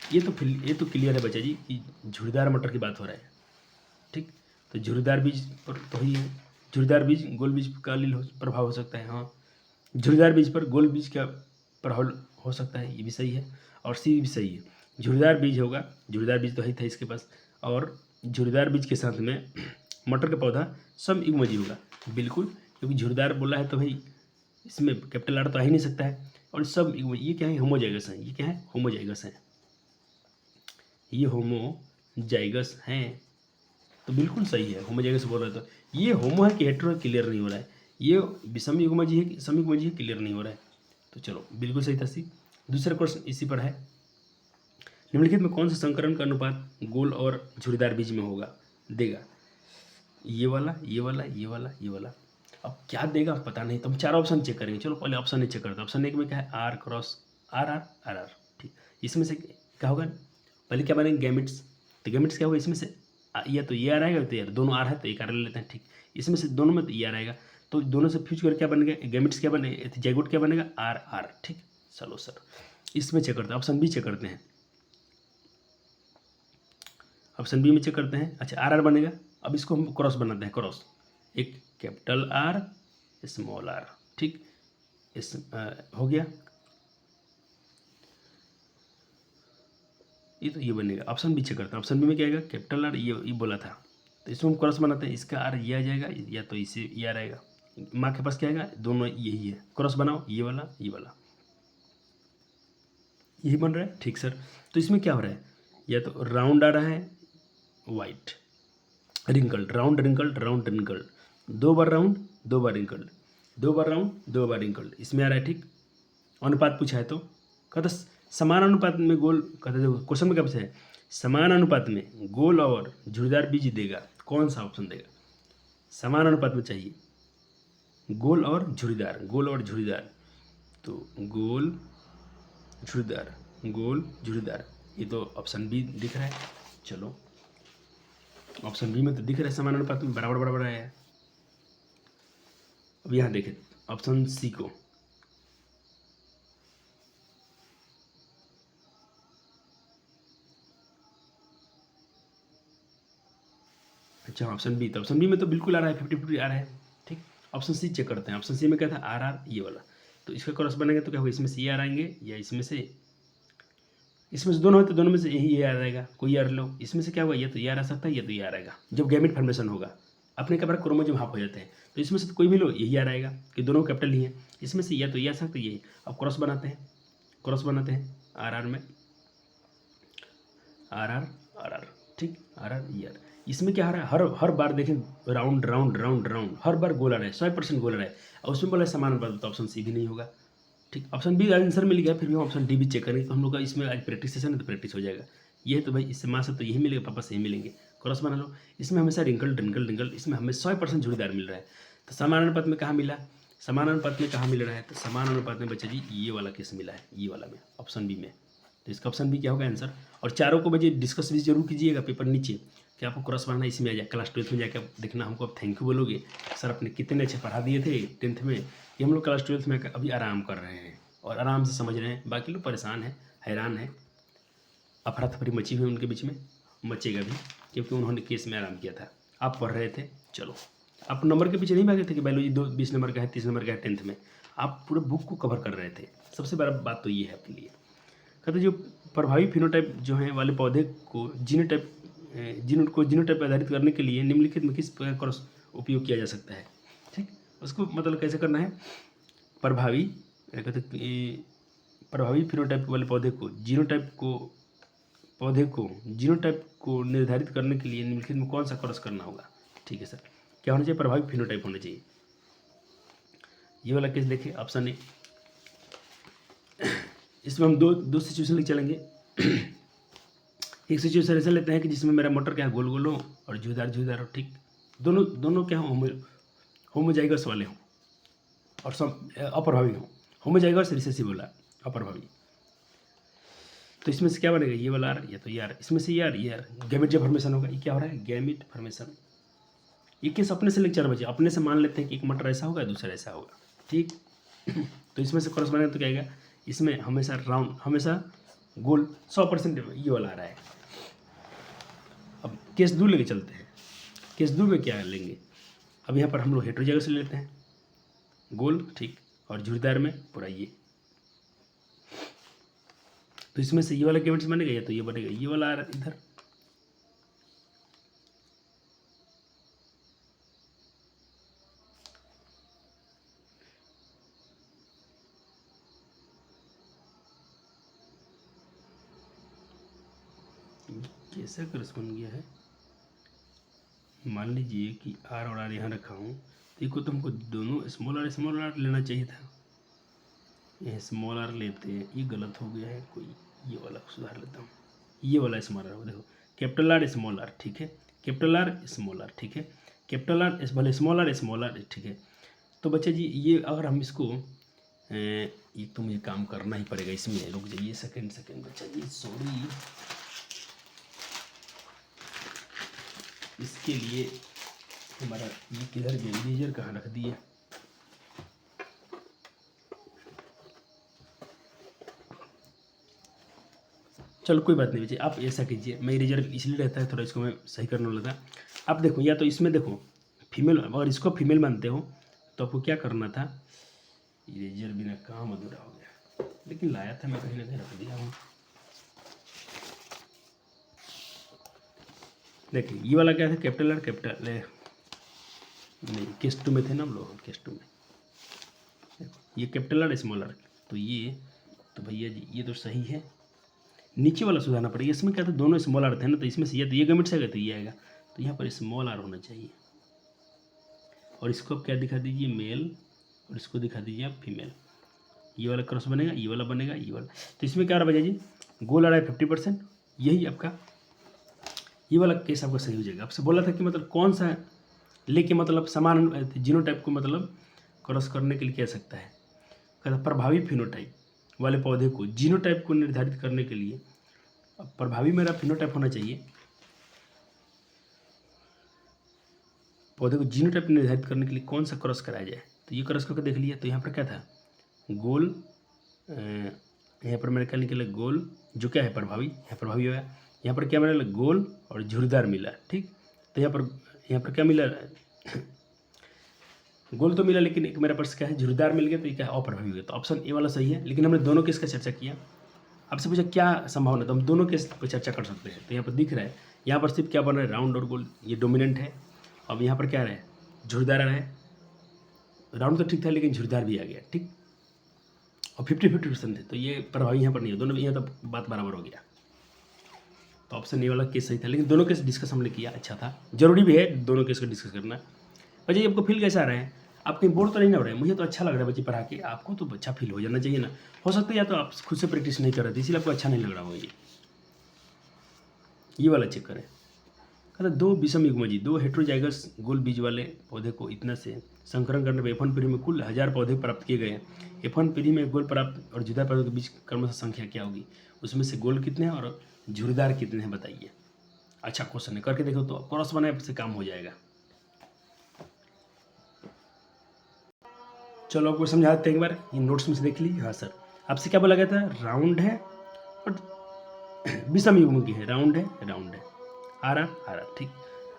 ये तो क्लियर है बच्चा जी कि झुर्रीदार मटर की बात हो रहा है। ठीक, तो झुर्रीदार बीज पर तो ही है। झुर्रीदार बीज गोल बीज का प्रभाव हो सकता है। हाँ, झुर्रीदार बीज पर गोल बीज का प्रभाव हो सकता है, ये भी सही है। और सी भी सही है। झुर्रीदार बीज होगा, झुर्रीदार बीज तो ही था इसके पास, और झुर्रीदार बीज के साथ में मटर का पौधा समयुग्मजी होगा। बिल्कुल, क्योंकि झुर्रीदार बोला है तो भाई इसमें कैपिटल आर तो आ ही नहीं सकता है। और समयुग्मजी ये क्या है, होमोजाइगस है। ये क्या है, होमोजाइगस है। ये होमोजाइगस हैं, तो बिल्कुल सही है। होमोजाइगस बोल रहे तो ये होमो है कि हेटेरो है, क्लियर नहीं हो रहा है। ये विषम युग्मजी है कि समयुग्मजी है, क्लियर नहीं हो रहा है। तो चलो बिल्कुल सही था सी। दूसरा क्वेश्चन इसी पर है। निम्नलिखित में कौन सा संकरण का अनुपात गोल और झुर्रीदार बीज में होगा देगा? ये वाला, ये वाला, ये वाला, ये वाला। अब क्या देगा पता नहीं, तो हम 4 ऑप्शन चेक करेंगे। चलो पहले ऑप्शन चेक करते हैं। ऑप्शन 1 में क्या है, R cross R R R R. ठीक, इसमें से क्या होगा, पहले क्या बनेंगे, गैमिट्स। तो गैमिट्स क्या होगा, इसमें से या तो ये आर आएगा, तो यार दोनों आर है तो एक आर ले लेते हैं। ठीक, इसमें से दोनों में तो ये आर आएगा, तो दोनों से फ्यूज कर क्या बनेगा, गैमिट्स क्या बनेगा, जैगोट क्या बनेगा, आर आर। ठीक, चलो सर इसमें चेक करते हैं। ऑप्शन बी चेक करते हैं। ऑप्शन बी में चेक करते हैं। अच्छा, आर आर बनेगा। अब इसको हम क्रॉस बनाते हैं। क्रॉस, एक कैपिटल आर, स्मॉल आर। ठीक, इस हो गया। ये तो ये बनेगा। ऑप्शन बी चेक करते हैं। ऑप्शन बी में क्या आएगा, कैपिटल आर, ये बोला था, तो इसमें हम क्रॉस बनाते हैं। इसका आर ये आ जाएगा, या तो इसे ये आ रहेगा। माँ के पास क्या आएगा, दोनों यही है। क्रॉस बनाओ, ये वाला, ये वाला, यही बन रहा है। ठीक सर, तो इसमें क्या हो रहा है, या तो राउंड आ रहा है, white, wrinkled, round wrinkled, round wrinkled, 2 बार राउंड, 2 बार रिंकल्ड, 2 बार राउंड, 2 बार रिंकल्ड, इसमें आ रहा है। ठीक, अनुपात पूछा है तो कहता समान अनुपात में गोल, कहते देखो क्वेश्चन में क्या पूछा है, समान अनुपात में गोल और झुर्रीदार बीज देगा। कौन सा ऑप्शन देगा, समान अनुपात में चाहिए, गोल और झुर्रीदार, गोल और झुर्रीदार। तो गोल झुर्रीदार, गोल झुर्रीदार, ये तो ऑप्शन बी दिख रहा है। चलो ऑप्शन बी में तो दिख रहा है समान अनुपात में बराबर बराबर आया है। अब यहाँ देखें ऑप्शन सी को। अच्छा, ऑप्शन बी, तो ऑप्शन बी में तो बिल्कुल आ रहा है, 50-50 आ रहा है। ठीक, ऑप्शन सी चेक करते हैं। ऑप्शन सी में क्या था, आर आर, ये वाला, तो इसका क्रॉस बनेगा तो क्या होगा, इसमें से ये आर आएंगे, या इसमें से दोनों है तो दोनों में से यही ये आ रहेगा, कोई आर लो। इसमें से क्या होगा, ये तो ये आ सकता है, ये तो ये आ रहेगा। जब गैमेट फॉर्मेशन होगा अपने क्या बार क्रोमोसोम हाफ हो जाते हैं, तो इसमें से तो कोई भी लो, यही आ रहेगा कि दोनों कैपिटल ही है। इसमें से या तो ये आ सकता है, ये। अब क्रॉस बनाते हैं, क्रॉस बनाते हैं आर आर में, आर आर आर आर। ठीक, आर आर ई आर। इसमें क्या आ रहा है, हर बार देखें राउंड राउंड राउंड राउंड, हर बार गोल आ रहा है, 100% गोल आ रहा है। और उसमें बोला समान अनुपात, तो ऑप्शन सी भी नहीं होगा। ठीक, ऑप्शन बी आंसर मिल गया, फिर भी हम ऑप्शन डी भी चेक करेंगे। तो हम लोग का इसमें आज प्रैक्टिस सेशन है, तो प्रैक्टिस हो जाएगा। ये है तो भाई इससे माँ से तो यही मिलेगा, पापा से यही मिलेंगे। क्रॉस बना लो, इसमें हमेशा रिंकल रिंकल रिंकल, इसमें हमें 100% झुर्रीदार मिल रहा है। तो समान अनुपात में कहाँ मिला, समान अनुपात में कहाँ मिल रहा है, तो समान अनुपात में बच्चा जी ये वाला केस मिला है, ये वाला में, ऑप्शन बी में। तो इसका ऑप्शन बी क्या होगा आंसर। और चारों को बच्चे डिस्कस भी जरूर कीजिएगा पेपर नीचे, कि आपको क्रॉस बनाना इसमें आ जाए। क्लास 12th में जाकर देखना, हमको अब थैंक यू बोलोगे, सर अपने कितने अच्छे पढ़ा दिए थे 10th में, कि हम लोग क्लास 12th में अभी आराम कर रहे हैं और आराम से समझ रहे हैं। बाकी लोग परेशान हैं, हैरान हैं, अफरा तफरी मची हुई उनके बीच में, मचेगा भी, क्योंकि उन्होंने केस में आराम किया था, आप पढ़ रहे थे। चलो, आप नंबर के पीछे नहीं भागे थे कि बायोलॉजी 20 नंबर का है, 30 नंबर का है 10th में, आप पूरे बुक को कवर कर रहे थे। सबसे बड़ा बात तो ये है आपके लिए। कहते जो प्रभावी फिनोटाइप जो है वाले पौधे को जीनोटाइप आधारित करने के लिए निम्नलिखित में किस प्रकार का उपयोग किया जा सकता है। ठीक, उसको मतलब कैसे करना है, प्रभावी फिनोटाइप वाले जीनोटाइप को निर्धारित करने के लिए निम्नलिखित में कौन सा क्रॉस करना होगा। ठीक है सर, क्या होना चाहिए, प्रभावी फिनोटाइप होना चाहिए। ये वाला केस देखिए, ऑप्शन ए। इसमें हम दो सिचुएशन लेके चलेंगे। एक सिचुएशन ऐसा लेते हैं कि जिसमें मेरा मटर क्या है, गोल गोल हो और झुर्रीदार हो। ठीक, दोनों क्या हो, होमोजाइगस वाले हों और सब अप्रभावी हों। होमोजाइगस रिसेसिव बोला, अप्रभावी। तो इसमें से क्या बनेगा, ये वाला आर, या तो ये आर, इसमें से ये आर, गैमेट जब फॉर्मेशन होगा, ये क्या हो रहा है, गैमेट फॉर्मेशन। ये केस अपने से लेक्चर बचे, अपने से मान लेते हैं कि एक मटर ऐसा होगा, दूसरा ऐसा होगा, ठीक। तो इसमें से क्रॉस बनेगा तो क्या आएगा, इसमें हमेशा राउंड, हमेशा गोल 100% ये वाला आ रहा है। अब केस 2 लेके चलते हैं। केस 2 में क्या लेंगे, अब यहाँ पर हम लोग हेटेरोजाइगस ले लेते हैं, गोल, ठीक, और झुर्रीदार में पूरा ये। तो इसमें से ये वाला गैमेट्स बनेगा, या तो ये बनेगा, ये वाला आ रहा है इधर, कैसा क्रॉस बन गया है। मान लीजिए कि आर और आर यहाँ रखा हूँ, तो इसको तो हमको दोनों स्मॉल आर लेना चाहिए था, ये स्मॉल आर लेते हैं, ये गलत हो गया है कोई, ये वाला सुधार लेता हूँ, ये वाला स्मॉल आर, देखो कैपिटल आर स्मॉल आर, ठीक है, कैपिटल आर स्मॉल आर, ठीक है, कैपिटल आर भले स्मॉल आर, ठीक है। तो बच्चा जी ये अगर हम इसको ये तो मुझे काम करना ही पड़ेगा इसमें, रुक जाइए सेकंड बच्चा जी, सॉरी, इसके लिए हमारा ये किधर गया, इरेजर कहाँ रख दिए, चलो कोई बात नहीं बच्चे, आप ऐसा कीजिए, मैं इरेजर इसलिए रहता है थोड़ा, इसको मैं सही करने लगा। आप देखो, या तो इसमें देखो फीमेल, अगर इसको फीमेल मानते हो तो आपको क्या करना था, इरेजर बिना काम अधूरा हो गया, लेकिन लाया था मैं, कहीं ना कहीं रख दिया हूँ। देखिए ये वाला क्या था, कैपिटल आर, कैपिटल नहीं, केस 2 में थे ना हम लोग, केस 2 में ये कैपिटल आर स्मॉल आर, तो ये, तो भैया जी ये तो सही है, नीचे वाला सुधारना पड़ेगा। इसमें क्या था, दोनों स्मॉल आर थे ना, तो इसमें से ये गैमेट से आएगा तो ये आएगा, तो यहाँ पर स्मॉल आर होना चाहिए, और इसको आप क्या दिखा दीजिए, मेल, और इसको दिखा दीजिए आप फीमेल, ये वाला क्रॉस बनेगा, ये वाला बनेगा, ये वाला। तो इसमें क्या आ रहा है भैया जी, गोल आ रहा है 50%, यही आपका ये वाला केस आपका सही हो जाएगा। आपसे बोला था कि मतलब कौन सा लेके मतलब समान जीनोटाइप को मतलब क्रॉस करने के लिए क्या सकता है, कहता प्रभावी फिनोटाइप वाले पौधे को, जीनोटाइप को निर्धारित करने के लिए प्रभावी मेरा फिनोटाइप होना चाहिए, पौधे को जीनोटाइप निर्धारित करने के लिए कौन सा क्रॉस कराया जाए। तो ये क्रॉस करके देख लिया, तो यहाँ पर क्या था, गोल, यहाँ पर मैंने क्या निकला, गोल जो क्या है प्रभावी, यहाँ प्रभावी हो गया, यहाँ पर क्या मिला, गोल और झुर्रीदार मिला, ठीक। तो यहाँ पर क्या मिला, गोल तो मिला, लेकिन एक मेरा पास क्या है, झुर्रीदार मिल गया, तो ये क्या है, अप्रभावी हो गया। तो ऑप्शन ए वाला सही है, लेकिन हमने दोनों केस का चर्चा किया। आपसे पूछा क्या संभावना, तो हम दोनों केस पर चर्चा कर सकते हैं। तो यहाँ पर दिख रहा है, यहाँ पर सिर्फ क्या बन रहा है, राउंड और गोल, ये डोमिनेंट है। अब यहाँ पर क्या रहा है, झुर्रीदार आ रहा है, राउंड तो ठीक था लेकिन झुर्रीदार भी आ गया, ठीक, और 50-50% है, तो ये प्रभावी यहाँ पर नहीं है, दोनों यहाँ तो बात बराबर हो गया। तो ऑप्शन ए वाला केस सही था, लेकिन दोनों केस डिस्कस हमने किया, अच्छा था, जरूरी भी है दोनों केस को डिस्कस करना। बच्चे आपको फील कैसा आ रहा है, आप कहीं बोर तो नहीं हो रहे हैं, मुझे तो अच्छा लग रहा है बच्चे पढ़ा के, आपको तो अच्छा फील हो जाना चाहिए ना। हो सकता है या तो आप खुद से प्रैक्टिस नहीं कर रहे थे इसलिए आपको अच्छा नहीं लग रहा होगा। ये वाला चेक करें, कहता 2 विषम युग्मजी, 2 हेटेरोजाइगस गोल बीज वाले पौधे को इतना से संकरण करने पर F1 पीढ़ी में कुल 1000 पौधे प्राप्त किए गए हैं। F1 पीढ़ी में गोल प्राप्त और झुर्रीदार पौधों के बीच क्रमशः संख्या क्या होगी, उसमें से गोल कितने हैं और झुर्रीदार कितने हैं बताइए। अच्छा क्वेश्चन है, करके देखो तो क्रॉस बनाए से काम हो जाएगा। चलो आपको समझा देते हैं एक बार, ये नोट्स में से देख लीजिए। हाँ सर, आपसे क्या बोला गया था, राउंड है और विषम युग्म की है, राउंड है आर आर, ठीक।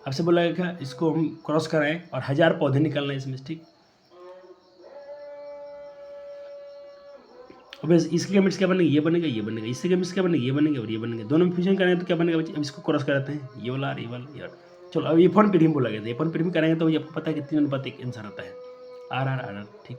आपसे बोला गया था इसको हम क्रॉस कराएं और 1000 पौधे निकालना है इसमें, ठीक। अब इसके गैमेट्स क्या बनेंगे, ये बनेगा, ये बनेगा, इससे गैमेट्स क्या बनेंगे, ये बनेंगे और ये बनेंगे, दोनों में फ्यूजन करेंगे तो क्या बनेगा बच्चे। अब इसको क्रॉस कराते हैं, ये वाला और ये वाला, ये वाला। चलो अब F1 पीढ़ी में बोला गया था, F1 पीढ़ी में करेंगे तो आपको पता है कि 3:1 आंसर आता है, आर आर आर, ठीक।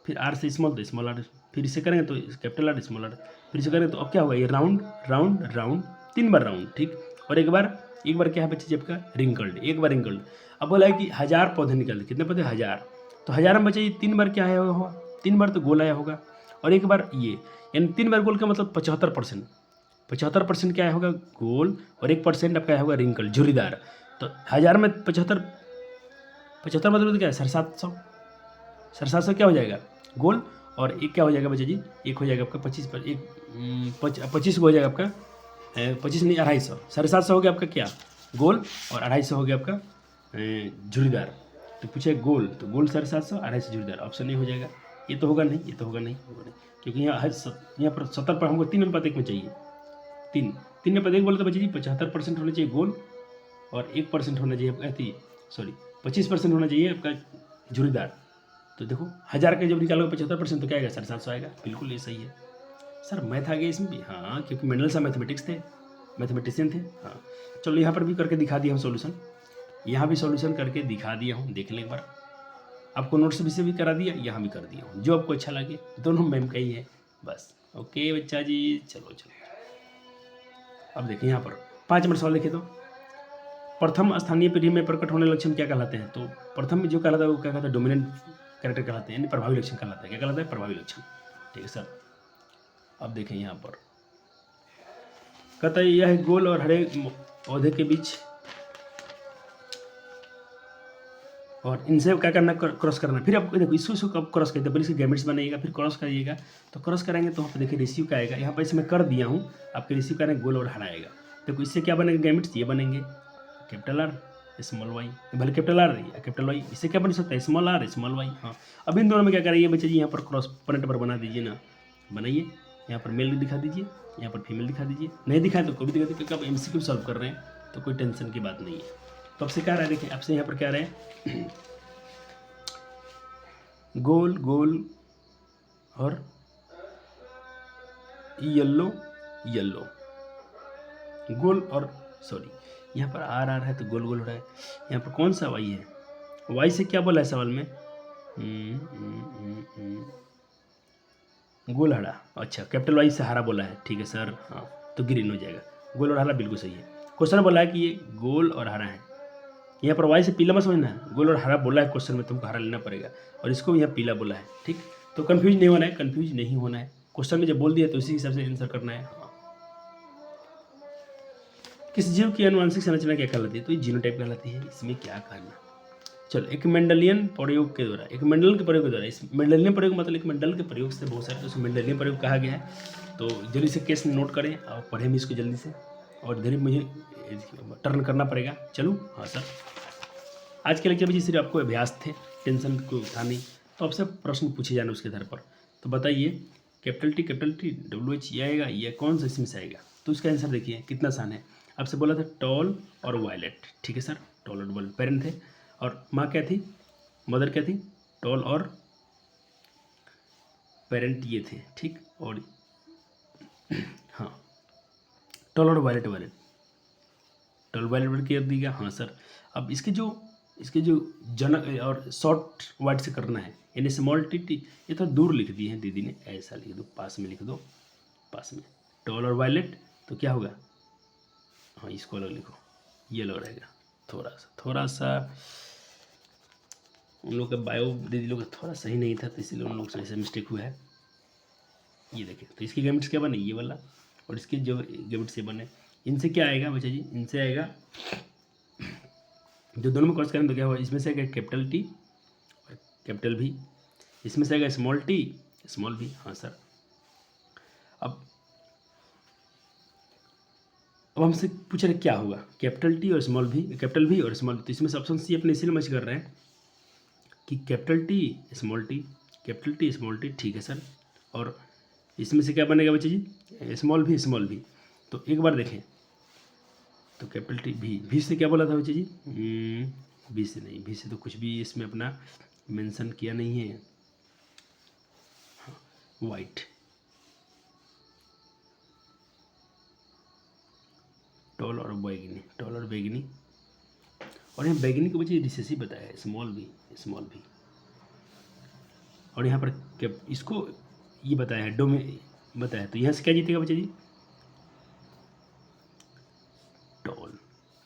फिर आर से स्मॉल तो स्मॉल आर, फिर इसे करेंगे तो कैपिटल आर स्मॉल आर, फिर इसे करेंगे तो अब क्या होगा, ये राउंड राउंड राउंड, 3 बार राउंड, ठीक। और एक बार क्या है बच्चे जब का रिंकल्ड, एक बार रिंकल्ड। अब बोला है कि 1000 पौधे निकलते, कितने पौधे, 1000। तो 1000 में बच्चे ये 3 बार क्या आया होगा, 3 बार तो गोल आया होगा और एक बार ये, यानी 3 बार गोल का मतलब 75%, 75% क्या आया होगा गोल और 1% आपका आया होगा रिंकल झुर्रीदार। तो 1000 में 75 मतलब तो क्या है, 750, 750 क्या हो जाएगा गोल, और एक क्या हो जाएगा बच्चे जी, एक हो जाएगा आपका 25 पर, एक 25 को हो जाएगा आपका 25 नहीं 250, 750 हो गया आपका क्या गोल, और 250 हो गया आपका झुर्रीदार। तो पूछे गोल, तो गोल 750, 250 झुर्रीदार, ऑप्शन नहीं हो जाएगा। ये तो होगा नहीं, ये तो होगा नहीं, क्योंकि यहाँ पर 70 पर हमको 3 अनुपात 1 में चाहिए। 3 अनुपात 1 बोले तो बच्चे जी 75% होना चाहिए गोल, और 1% होना चाहिए आपका 25% होना चाहिए आपका झुर्रीदार। तो देखो 1000 का जब निकालोगे 75% तो क्या आएगा 750 आएगा। बिल्कुल ये सही है सर। मैथ आ गया इसमें भी, हाँ, क्योंकि मेंडल साहब मैथमेटिक्स थे, मैथमेटिशियन थे। हाँ चलो, यहाँ पर भी करके दिखा दिया हूँ सॉल्यूशन, यहाँ भी सॉल्यूशन करके दिखा दिया हूँ, देख लें एक बार। आपको नोट्स भी से भी करा दिया, यहाँ भी कर दिया हूँ, जो आपको अच्छा लगे, दोनों मैम का ही है बस। ओके बच्चा जी, चलो चलो। अब देखिए यहाँ पर 5 नंबर सवाल देखे तो, प्रथम स्थानीय पीढ़ी में प्रकट होने लक्षण क्या कहलाते हैं? तो प्रथम में जो कहलाता है वो क्या कहता है? डोमिनेंट कैरेक्टर कहलाते हैं, यानी प्रभावी लक्षण कहलाता है। क्या कहलाता है? प्रभावी लक्षण। ठीक है सर। अब देखें यहाँ पर कहता है यह गोल और हरे पौधे के बीच, और इनसे क्या करना, क्रॉस करना। फिर आप देखो इसको कब क्रॉस करते हैं, पहले इसके गैमेट्स बनाइएगा, फिर क्रॉस करिएगा। तो क्रॉस कराएंगे तो वहाँ पर देखिए रेशियो क्या आएगा, यहाँ पर इसमें कर दिया हूँ, आपके रेशियो का गोल और हरा आएगा। देखो इससे क्या बनेगा, गैमेट्स ये बनेंगे कैपिटल आर स्मॉल वाई, भले कैपिटल आर या कैपिटल वाई, इससे क्या बन सकता है स्मॉल आर स्मॉल वाई। हाँ अब इन दोनों में क्या करेंगे बच्चे जी, यहाँ पर क्रॉस पॉइंट पर बना दीजिए ना, बनाइए। यहाँ पर मेल दिखा दीजिए, यहाँ पर फीमेल दिखा दीजिए, नहीं दिखाए तो कोई भी दिखा दीजिए, क्योंकि आप MCQ सॉल्व कर रहे हैं तो कोई टेंशन की बात नहीं है। तो आपसे क्या रहा है, देखिए आपसे यहाँ पर क्या रहे हैं गोल गोल और येलो येलो, गोल और सॉरी यहाँ पर आर आर है तो गोल गोल हो रहा है। यहाँ पर कौन सा वाई है, वाई से क्या बोला है सवाल में, गोल हरा। अच्छा कैपिटल वाई से हरा बोला है, ठीक है सर। हाँ तो ग्रीन हो जाएगा, गोल और हरा बिल्कुल सही है। क्वेश्चन बोला है कि ये गोल और हरा है, यहाँ पर वाई से पीला मत समझना है, गोल और हरा बोला है क्वेश्चन में, तुमको हरा लेना पड़ेगा, और इसको यहाँ पीला बोला है। ठीक, तो कंफ्यूज नहीं होना है, कंफ्यूज नहीं होना है। क्वेश्चन में जब बोल दिया तो इसी हिसाब से आंसर करना है। किस जीव की आनुवंशिक संरचना क्या कहलाती है? तो ये जीनोटाइप कहलाती है। इसमें क्या कहना, चलो एक मेंडलियन प्रयोग के द्वारा, एक मेंडल के प्रयोग के द्वारा, इस मेंडलियन प्रयोग मतलब एक मेंडल के प्रयोग से बहुत सारे, तो उसको मेंडलियन प्रयोग कहा गया है। तो जल्दी से केस नोट करें और पढ़ें भी इसको जल्दी से, और धीरे मुझे टर्न करना पड़ेगा। चलूँ? हाँ सर, आज के लेक्चर में सिर्फ आपको अभ्यास थे, टेंशन को था नहीं, तो आपसे प्रश्न पूछे जाने उसके आधार पर। तो बताइए कैपिटल टी WH ये आएगा, ये कौन सा इसमें से आएगा? तो इसका आंसर देखिए कितना आसान है। आपसे बोला था टॉल और वायलेट, ठीक है सर, टॉल और वायलेट पेरेंट थे, और माँ क्या थी, मदर क्या थी, टॉल और पेरेंट ये थे, ठीक। और हाँ टॉल और वायलेट, टॉल वायलेट कर दिया। हाँ सर, अब इसके जो जनक और शॉर्ट वर्ड से करना है, यानी स्मॉल टी, ये तो दूर लिख दिए हैं दीदी ने, ऐसा लिख दो, पास में लिख दो, पास में टॉल और वायलेट, तो क्या होगा, हाँ इसको अलग लिखो, ये अलग रहेगा। थोड़ा सा उन लोग का बायो दीदी लोग का थोड़ा सही नहीं था, तो इसीलिए उन लोग से ऐसा मिस्टेक हुआ है। ये देखिए, तो इसकी गैमेट्स क्या बने, ये वाला, और इसके जो गैमेट्स से बने, इनसे क्या आएगा बच्चा जी, इनसे आएगा जो दोनों में क्रॉस करें तो क्या होगा, इसमें से आएगा कैपिटल टी और कैपिटल भी, इसमें से आएगा स्मॉल टी स्मॉल भी। हाँ सर, अब हमसे पूछ रहे क्या होगा, कैपिटल टी और स्मॉल भी, कैपिटल भी और स्मॉल भी। तो इसमें से ऑप्शन सी अपने इसीलिए मैच कर रहे हैं कि capital T small T, capital T small T, ठीक है सर। और इसमें से क्या बनेगा बच्चे जी, स्मॉल भी। तो एक बार देखें, तो कैपिटल टी भी से क्या बोला था बच्चे जी, भी से नहीं, भी से तो कुछ भी इसमें अपना मेंशन किया नहीं है। हाँ, वाइट, टॉल और बैगनी, और यहाँ बैगनी को बच्चे रिसेसिव बताया है, स्मॉल भी। और यहाँ पर क्या इसको ये बताया है, में बताया है, तो यहाँ से क्या जीतेगा बच्चे जी,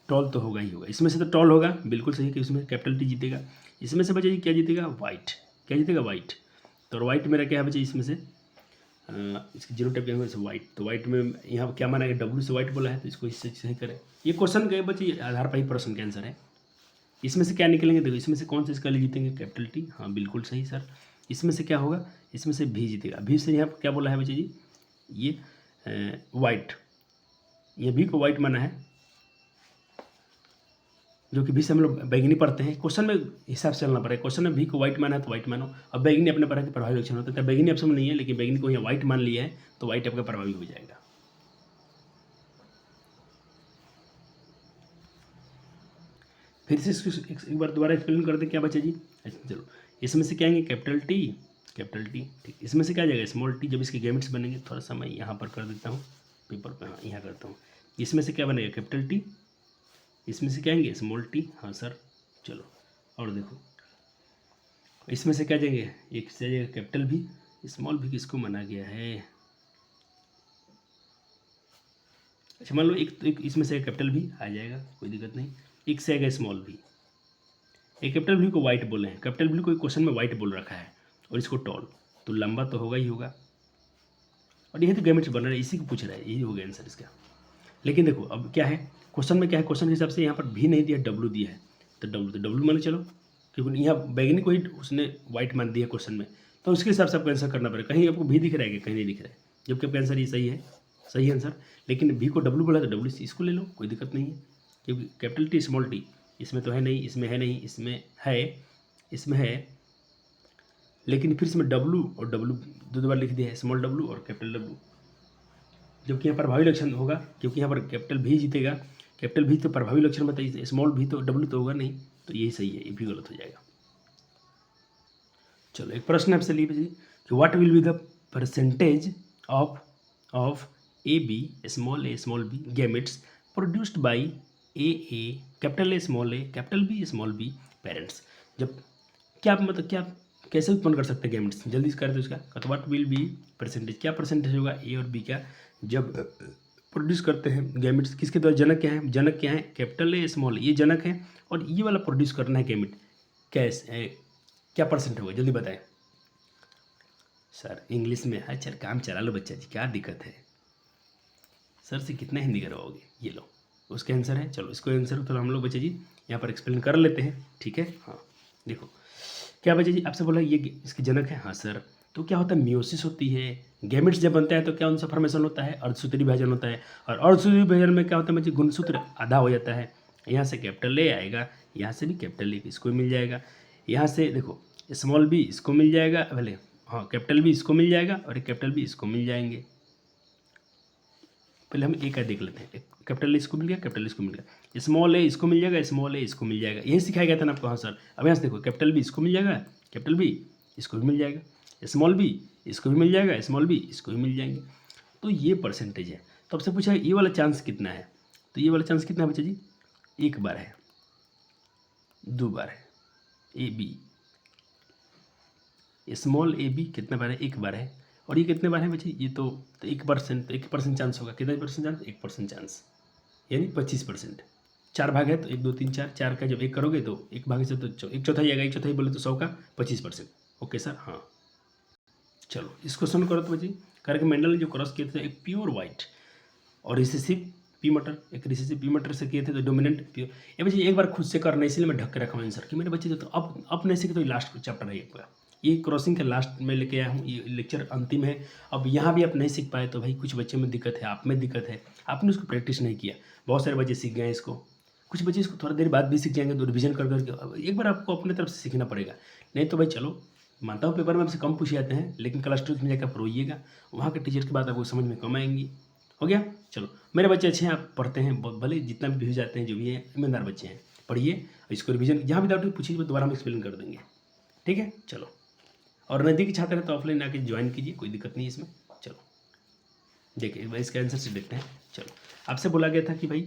टॉल तो होगा ही होगा, इसमें से तो टॉल होगा, बिल्कुल सही कि इसमें कैपिटल टी जीतेगा। इसमें से बच्चे जी क्या जीतेगा, वाइट, क्या जीतेगा, वाइट। तो वाइट मेरा क्या है बच्चे, इसमें से इसकी जीरो टाइप क्या होगा, वाइट। तो वाइट में यहाँ क्या माना गया, W से वाइट बोला है, तो इसको इससे सही करें। ये क्वेश्चन के बच्चे आधार पर ही प्रश्न का आंसर है। इसमें से क्या निकलेंगे, देखो इसमें से कौन सा इसका लिए जीतेंगे, कैपिटल टी। हाँ बिल्कुल सही सर। इसमें से क्या होगा, इसमें से भी जीतेगा, भी से यहाँ क्या बोला है बच्चे जी, ये वाइट, ये भी को वाइट माना है, जो कि भी से हम लोग बैगनी पढ़ते हैं। क्वेश्चन में हिसाब से चलना पड़ेगा। क्वेश्चन में भी को वाइट माना है तो वाइट मानो, अब बैगनी अपने पढ़ा के प्रभावी लक्षण होता है, तो बैगनी ऑप्शन नहीं है, लेकिन बैगनी को यहाँ वाइट मान लिया है तो वाइट आपका प्रभावी हो जाएगा। फिर से इसको एक बार दोबारा एक्सप्लेन कर दे, क्या बचा जी। अच्छा चलो, इसमें से क्या आएंगे कैपिटल टी, ठीक। इसमें से क्या आ जाएगा स्मॉल टी। जब इसके गैमेट्स बनेंगे, थोड़ा सा मैं यहाँ पर कर देता हूँ पेपर पर, हाँ यहाँ करता हूँ। इसमें से क्या बनेगा कैपिटल टी, इसमें से क्या आएंगे स्मॉल टी, हाँ सर। चलो और देखो, इसमें से क्या जाएंगे, एक से जाएगा कैपिटल भी, स्मॉल भी किसको माना गया है। अच्छा मान लो एक इसमें से कैपिटल भी आ जाएगा, कोई दिक्कत नहीं। एक से आएगा स्मॉल भी, एक कैपिटल भी को वाइट बोले हैं, कैपिटल भी को क्वेश्चन में वाइट बोल रखा है, और इसको टॉल, तो लंबा तो होगा ही होगा। और यही तो गैमेट्स बन रहा है, इसी को पूछ रहा है, यही होगा आंसर इसका। लेकिन देखो अब क्या है, क्वेश्चन में क्या है, क्वेश्चन के हिसाब से यहाँ पर भी नहीं दिया, डब्लू दिया है, तो डब्लू माने चलो, क्योंकि यहाँ बैगनी को ही उसने वाइट मान दिया क्वेश्चन में, तो उसके हिसाब से आपको आंसर करना पड़ेगा। कहीं आपको भी दिख रहा है, कहीं नहीं दिख रहा है, जबकि आपका आंसर ये सही है, सही आंसर। लेकिन भी को डब्लू बोला तो डब्लू इसको ले लो, कोई दिक्कत नहीं है, क्योंकि कैपिटल टी स्मॉल टी इसमें तो है नहीं, इसमें है नहीं, इसमें है, लेकिन फिर इसमें डब्लू और डब्लू दो बार लिख दिया है, स्मॉल डब्लू और कैपिटल डब्लू, जबकि यहाँ प्रभावी लक्षण होगा, क्योंकि यहाँ पर कैपिटल भी जीतेगा, कैपिटल भी तो प्रभावी लक्षण बताइए, स्मॉल भी तो डब्लू तो होगा नहीं, तो यही सही है, ये भी गलत हो जाएगा। चलो एक प्रश्न आपसे लीजिए कि what will be the percentage of A B small B gametes produced by A capital capital B parents. जब क्या मतलब क्या कैसे उत्पन्न कर सकते हैं गैमेट्स, जल्दी से कर दो इसका। तो व्हाट विल बी परसेंटेज, क्या परसेंटेज होगा ए और बी का जब प्रोड्यूस करते हैं गैमेट्स, किसके द्वारा, जनक क्या है कैपिटल ए स्मॉल, ये जनक है, और ये वाला प्रोड्यूस करना है गैमेट, कैसे क्या परसेंट होगा, जल्दी बताएं सर। इंग्लिश में है, चल काम चला लो बच्चा जी, क्या दिक्कत है, सर से कितना हिंदी करवाओगे, ये लो उसका आंसर है। चलो इसको आंसर तो हम लोग बच्चा जी यहाँ पर एक्सप्लेन कर लेते हैं, ठीक है। हाँ देखो क्या बच्चा जी, आपसे बोला ये इसके जनक है, हाँ सर। तो क्या होता है, मियोसिस होती है, गैमेट्स जब बनता है तो क्या उनसे फॉर्मेशन होता है, अर्धसूत्री विभाजन होता है, और अर्धसूत्री विभाजन में क्या होता है बच्चे, गुणसूत्र आधा हो जाता है, यहाँ से कैपिटल ए आएगा, यहाँ से भी कैपिटल ए इसको मिल जाएगा, यहाँ से देखो स्मॉल बी इसको मिल जाएगा, भले हाँ कैपिटल भी इसको मिल जाएगा, और एक कैपिटल भी इसको मिल जाएंगे। पहले हम ए का देख लेते हैं, कैपिटल इसको मिल गया, कैपिटल इसको मिल गया, स्मॉल ए इसको मिल जाएगा, स्मॉल ए इसको मिल जाएगा, यही सिखाया गया था ना आपको। हाँ सर, अब यहाँ से देखो कैपिटल बी इसको मिल जाएगा, कैपिटल बी इसको भी मिल जाएगा, स्मॉल बी इसको भी मिल जाएगा, स्मॉल बी इसको भी मिल जाएंगे, तो ये परसेंटेज है। तो आपसे पूछा ये वाला चांस कितना है, तो ये वाला चांस कितना है बच्चा जी, एक बार है, दो बार है, A B small A B कितना बार है, एक बार है, और ये कितने बार है बच्चे, ये तो 1% चांस होगा, कितना परसेंट चांस, 1% चांस, यानी 25%। 4 भाग है तो 1 2 3 4, 4 का जब 1 करोगे तो 1 भाग से तो 1 चौथाई आएगा, 1 चौथाई बोले तो 100 का 25%। ओके सर, हाँ चलो इस क्वेश्चन करो तो बच्चे, करके मेंडल ने जो क्रॉस किए थे एक प्योर वाइट और रिसेसिव पी मटर, एक रिसेसिव पी मटर से किए थे, तो डोमिनेंट प्योर। ये बच्चे एक बार खुद से करना, इसलिए मैं ढक के रखा हूँ आंसर कि मेरे बच्चे तो अब नहीं सीखे, तो लास्ट चैप्टर है पूरा, ये क्रॉसिंग के लास्ट में लेके आया हूँ, ये लेक्चर अंतिम है। अब यहाँ भी आप नहीं सीख पाए तो भाई कुछ बच्चे में दिक्कत है, आप में दिक्कत है, आपने उसको प्रैक्टिस नहीं किया। बहुत सारे बच्चे सीख गए इसको, कुछ बच्चे इसको थोड़ा देर बाद भी सीख जाएंगे, तो रिविजन कर करके एक बार आपको अपने तरफ से सीखना पड़ेगा। नहीं तो भाई चलो मानता हूँ पेपर में आपसे कम पूछे जाते हैं, लेकिन क्लास 2 में जाकर पढ़ोइएगा, वहाँ के टीचर की बात आपको समझ में कम आएंगी। हो गया, चलो मेरे बच्चे अच्छे हैं, आप पढ़ते हैं, भले जितना भी हो जाते हैं, जो भी है ईमानदार बच्चे हैं, पढ़िए इसको रिविजन, जहाँ भी डाउट पूछिए दोबारा हम एक्सप्लेन कर देंगे, ठीक है। चलो, और नज़दीकी छात्र हैं तो ऑफलाइन आके ज्वाइन कीजिए, कोई दिक्कत नहीं है इसमें। चलो देखिए इसके आंसर से देखते हैं। चलो आपसे बोला गया था कि भाई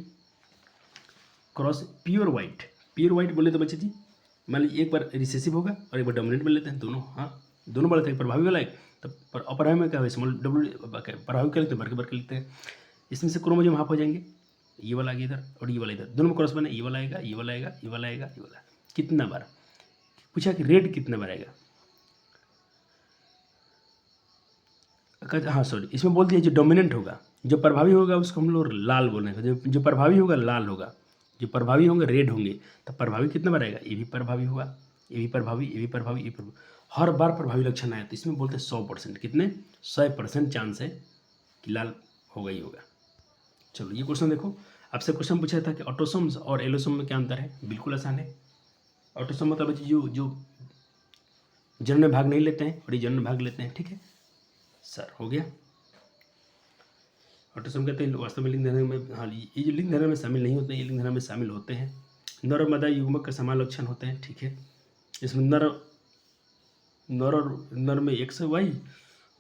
क्रॉस प्योर वाइट बोले तो बच्चे जी मान लीजिए एक बार रिसेसिव होगा और एक बार डोमिनेंट में लेते हैं, दोनों हाँ दोनों बार लेते हैं, प्रभावी वाला एक, तो अप्रभावी में क्या है स्मॉल डब्ल्यू, प्रभावी क्या लिखते हैं भर के लिखते हैं। इसमें से क्रोमोसोम हाफ हो जाएंगे, ये वाला आगे इधर और ये वाला इधर, दोनों में क्रॉस बने, ये वाला आएगा, ये वाला आएगा, ये वाला आएगा, ये वाला। कितना बार पूछा कि रेड कितना बार आएगा, हाँ सॉरी इसमें बोल दिया जो डोमिनेंट होगा, जो प्रभावी होगा उसको हम लोग लाल बोलेंगे, जो प्रभावी होगा लाल होगा, जो प्रभावी होंगे रेड होंगे। तो प्रभावी कितना बार आएगा, ये भी प्रभावी होगा, ये भी प्रभावी, ये भी प्रभावी, ये प्रभावी, हर बार प्रभावी लक्षण आया, तो इसमें बोलते हैं 100%, कितने 100% चांस है कि लाल होगा ही होगा। चलो ये क्वेश्चन देखो, आपसे क्वेश्चन पूछा था कि ऑटोसोम्स और एलोसोम में क्या अंतर है। बिल्कुल आसान है। ऑटोसोम मतलब बच्चे जो जन्म में भाग नहीं लेते हैं और ये जन्म में भाग लेते हैं। ठीक है सर, हो गया। ऑटोसोम कहते हैं वास्तव में लिंग निर्णय में, हाँ ये जो लिंग निर्णय में शामिल नहीं होते हैं, ये लिंग निर्णय में शामिल होते हैं। नर और मादा युग्मक का समान लक्षण होते हैं। ठीक है, इसमें नर में एक्स वाई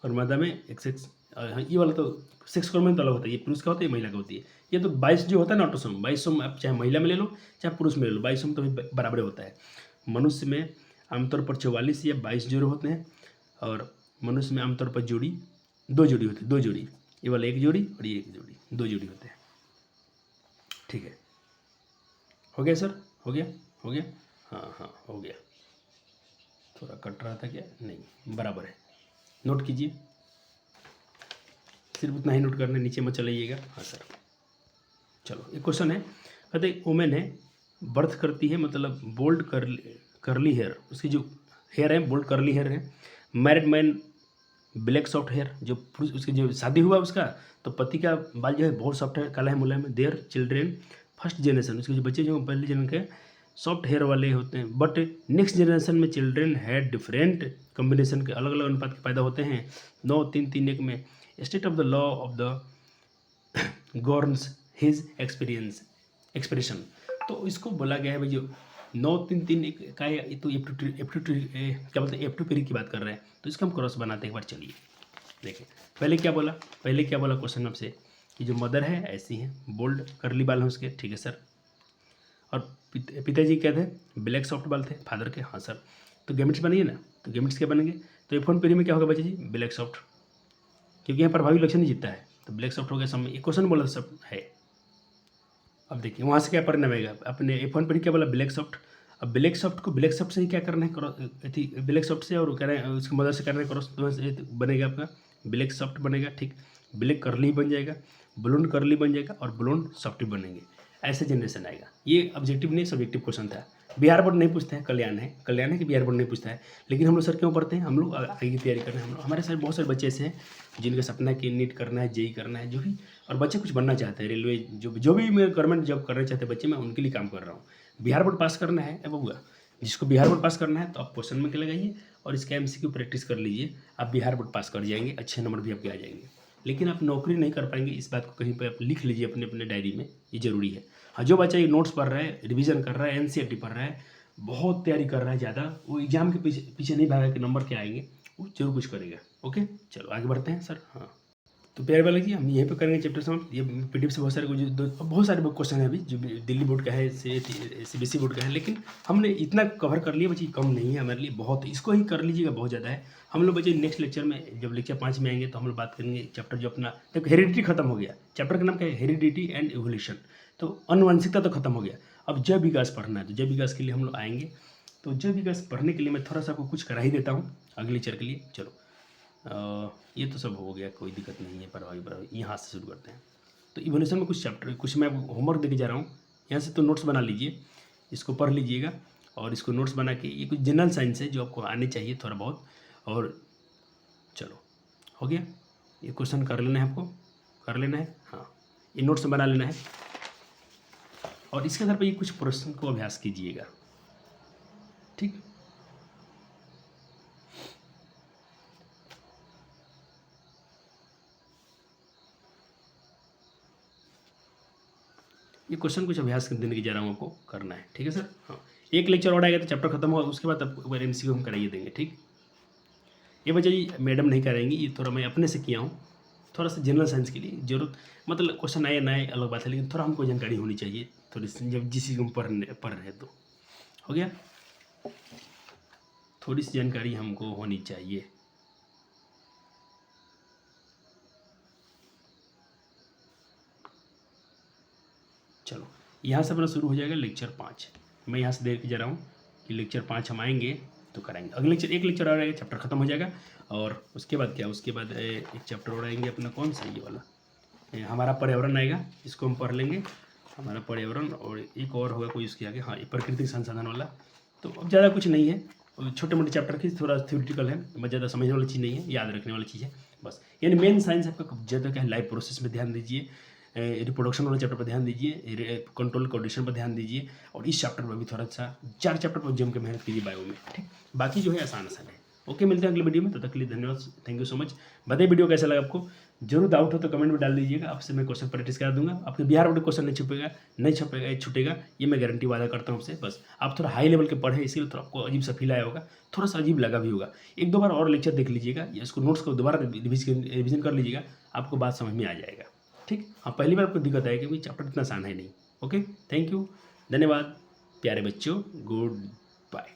और मादा में एक्स एक्स। ये वाला तो सेक्स क्रोमोसोम तो अलग होता है, ये पुरुष का होता है, ये महिला का होती है। ये तो 22 जो होता है ना ऑटोसोम, 22 आप चाहे महिला में ले लो चाहे पुरुष में ले लो, 22 तो भी बराबर होता है। मनुष्य में आमतौर पर 44 या 22 जोड़े होते हैं और मनुष्य में आमतौर पर दो जोड़ी होती है, 2 जोड़ी। ये वाला 1 जोड़ी और ये 1 जोड़ी, 2 जोड़ी होते हैं। ठीक है, हो गया सर, हो गया, हो गया, हाँ हो गया। थोड़ा कट रहा था क्या, नहीं बराबर है। नोट कीजिए, सिर्फ उतना ही नोट करने, नीचे मत चलाइएगा। हाँ सर, चलो एक क्वेश्चन है, कहते वुमेन है, बर्थ करती है, मतलब बोल्ड करली हेयर, उसकी जो हेयर है बोल्ड करली हेयर है। Married man black soft hair, जो पुरुष उसकी जो शादी हुआ उसका, तो पति का बाल जो है बहुत सॉफ्ट है, काला है, मुलायम है। देयर चिल्ड्रेन फर्स्ट जनरेशन, उसके जो बच्चे जो पहले जन्म के सॉफ्ट हेयर वाले होते हैं, बट नेक्स्ट जनरेशन में चिल्ड्रेन है डिफरेंट कॉम्बिनेशन के, अलग अलग अनुपात के पैदा होते हैं। 9 3 3 1 में state of the law of the governs his expression. तो इसको बोला गया है भाई, जो 9 3 3 1 का ये तो क्या बोलते हैं एप्टू पीरियड की बात कर रहे हैं, तो इसका हम क्रॉस बनाते हैं एक बार। चलिए देखें, पहले क्या बोला क्वेश्चन आपसे कि जो मदर है ऐसी है, बोल्ड करली बाल हैं उसके। ठीक है सर, और पिताजी क्या थे, ब्लैक सॉफ्ट बाल थे फादर के। हाँ सर, तो गैमेट्स बनेंगे ना, तो गैमेट्स क्या बनेंगे, तो F1 पीरियड में क्या होगा बच्चे जी, ब्लैक सॉफ्ट, क्योंकि यहाँ प्रभावी लक्षण नहीं जीतता है, तो ब्लैक सॉफ्ट हो गया। समय एक क्वेश्चन बोला सब है। अब देखिए वहाँ से क्या परिणाम आएगा, अपने F1 पीरियड क्या बोला, ब्लैक सॉफ्ट। अब ब्लैक सॉफ्ट को ब्लैक सॉफ्ट से ही क्या करना है, ब्लैक सॉफ्ट से और कह रहे हैं उसकी मदद से करना है क्रॉस, तो बनेगा आपका ब्लैक सॉफ्ट बनेगा। ठीक, ब्लैक करली बन जाएगा, ब्लोंड करली बन जाएगा और ब्लोंड सॉफ्ट बनेंगे, ऐसे जनरेशन आएगा। ये ऑब्जेक्टिव नहीं सब्जेक्टिव क्वेश्चन था, बिहार बोर्ड नहीं पूछते हैं, कल्याण है कि बिहार बोर्ड नहीं पूछता है। लेकिन हम लोग सर क्यों पढ़ते हैं, हम लोग आगे की तैयारी कर रहे हैं। हम लोग हमारे साथ बहुत सारे बच्चे ऐसे हैं जिनका सपना है कि नीट करना है, जेई करना है, जो भी, और बच्चे कुछ बनना चाहते हैं, रेलवे, जो भी मैं गवर्नमेंट जॉब करना चाहते हैं बच्चे, मैं उनके लिए काम कर रहा हूँ। बिहार बोर्ड पास करना है बबुआ, जिसको बिहार बोर्ड पास करना है तो आप क्वेश्चन में लगाइए और इसका MCQ प्रैक्टिस कर लीजिए, आप बिहार बोर्ड पास कर जाएंगे, अच्छे नंबर भी आपके आ जाएंगे। लेकिन आप नौकरी नहीं कर पाएंगे, इस बात को कहीं पर आप लिख लीजिए अपने अपने डायरी में, ये जरूरी है। हाँ, जो बच्चा ये नोट्स पढ़ रहा है, रिवीजन कर रहा है, NCERT पढ़ रहा है, बहुत तैयारी कर रहा है ज़्यादा, वो एग्जाम के पीछे नहीं भागा कि नंबर क्या आएंगे, वो जरूर कुछ करेगा। ओके, चलो आगे बढ़ते हैं सर। हाँ, तो प्यारे वाला जी हम यहीं पे करेंगे चैप्टर समाप्त। ये PDF से बहुत सारे बहुत सारे क्वेश्चन है अभी, जो दिल्ली बोर्ड का है, CBSE बोर्ड का है, लेकिन हमने इतना कवर कर लिया बच्चे, कम नहीं है हमारे लिए, बहुत, इसको ही कर लीजिएगा, बहुत ज़्यादा है। हम लोग बच्चे नेक्स्ट लेक्चर में, जब लेक्चर 5 में आएंगे तो हम लोग बात करेंगे चैप्टर जो अपना, देखो हेरिडिटी खत्म हो गया, चैप्टर का नाम क्या है, हेरिडिटी एंड इवोल्यूशन। तो अनुवांशिकता तो खत्म हो गया, अब जैव विकास पढ़ना है, तो जैव विकास के लिए हम लोग आएंगे। तो जैव विकास पढ़ने के लिए मैं थोड़ा सा आपको कुछ करा ही देता हूँ अगले लेक्चर के लिए। चलो ये तो सब हो गया, कोई दिक्कत नहीं है, परवाही यहाँ से शुरू करते हैं। तो इवोल्यूशन में कुछ चैप्टर, कुछ मैं होमवर्क देके जा रहा हूँ, यहाँ से तो नोट्स बना लीजिए, इसको पढ़ लीजिएगा, और इसको नोट्स बना के, ये कुछ जनरल साइंस है जो आपको आने चाहिए थोड़ा बहुत। और चलो हो गया, ये क्वेश्चन कर लेना है, आपको कर लेना है, हाँ ये नोट्स बना लेना है, और इसके आधार पर ये कुछ प्रश्न को अभ्यास कीजिएगा। ठीक, ये क्वेश्चन कुछ अभ्यास देने की जा रहा हूँ, आपको करना है। ठीक है सर, हाँ एक लेक्चर और आएगा तो चैप्टर खत्म होगा, उसके बाद आपको MCQ हम कराइए देंगे। ठीक, ये वजह जी मैडम नहीं कराएंगी, ये थोड़ा मैं अपने से किया हूँ, थोड़ा सा जनरल साइंस के लिए जरूरत, मतलब क्वेश्चन आए ना आए अलग बात है, लेकिन थोड़ा हमको जानकारी होनी चाहिए थोड़ी सी, जब जिस चीज़ को हम पढ़ रहे तो हो गया, थोड़ी सी जानकारी हमको होनी चाहिए। चलो यहाँ से अपना शुरू हो जाएगा लेक्चर 5। मैं यहाँ से देख के जा रहा हूँ कि लेक्चर 5 हम आएंगे तो कराएंगे। अगले लेक्चर, एक लेक्चर और आएगा, चैप्टर खत्म हो जाएगा, और उसके बाद क्या, उसके बाद एक चैप्टर और आएंगे अपना, कौन सा, ये वाला हमारा पर्यावरण आएगा, इसको हम पढ़ लेंगे, हमारा पर्यावरण, और एक और होगा कोई उसके आगे, हाँ ये प्राकृतिक संसाधन वाला। तो अब ज़्यादा कुछ नहीं है, छोटे मोटे चैप्टर की, थोड़ा थ्योरेटिकल है, ज़्यादा समझने वाली चीज़ नहीं है, याद रखने वाली चीज़ है। बस। यानी मेन साइंस आपका ज़्यादा क्या है, लाइफ प्रोसेस में ध्यान दीजिए, रिप्रोडक्शन वाले चैप्टर पर ध्यान दीजिए, कंट्रोल कोऑर्डिनेशन पर ध्यान दीजिए, और इस चैप्टर पर भी थोड़ा सा 4 चैप्टर पर जम के मेहनत कीजिए बायो में, ठीक। बाकी जो है आसान आसान है। ओके, मिलते हैं अगले वीडियो में, तब तक के लिए धन्यवाद, थैंक यू सो मच। बताइए वीडियो कैसा लगा आपको, जरूर डाउट हो तो कमेंट में डाल दीजिएगा, आपसे मैं क्वेश्चन प्रैक्टिस करा दूंगा। आपके बिहार बोर्ड क्वेश्चन नहीं छूटेगा, ये मैं गारंटी वादा करता हूँ आपसे। बस आप थोड़ा हाई लेवल के पढ़े, इसीलिए थोड़ा आपको अजीब सा फील आया होगा, थोड़ा सा अजीब लगा भी होगा। 1-2 बार और लेक्चर देख लीजिएगा, या इसको नोट्स को दोबारा रिविजन कर लीजिएगा, आपको बात समझ में आ जाएगा, ठीक। हाँ, पहली बार आपको दिक्कत आएगी कि चैप्टर इतना आसान है नहीं। ओके, थैंक यू, धन्यवाद प्यारे बच्चों, गुड बाय।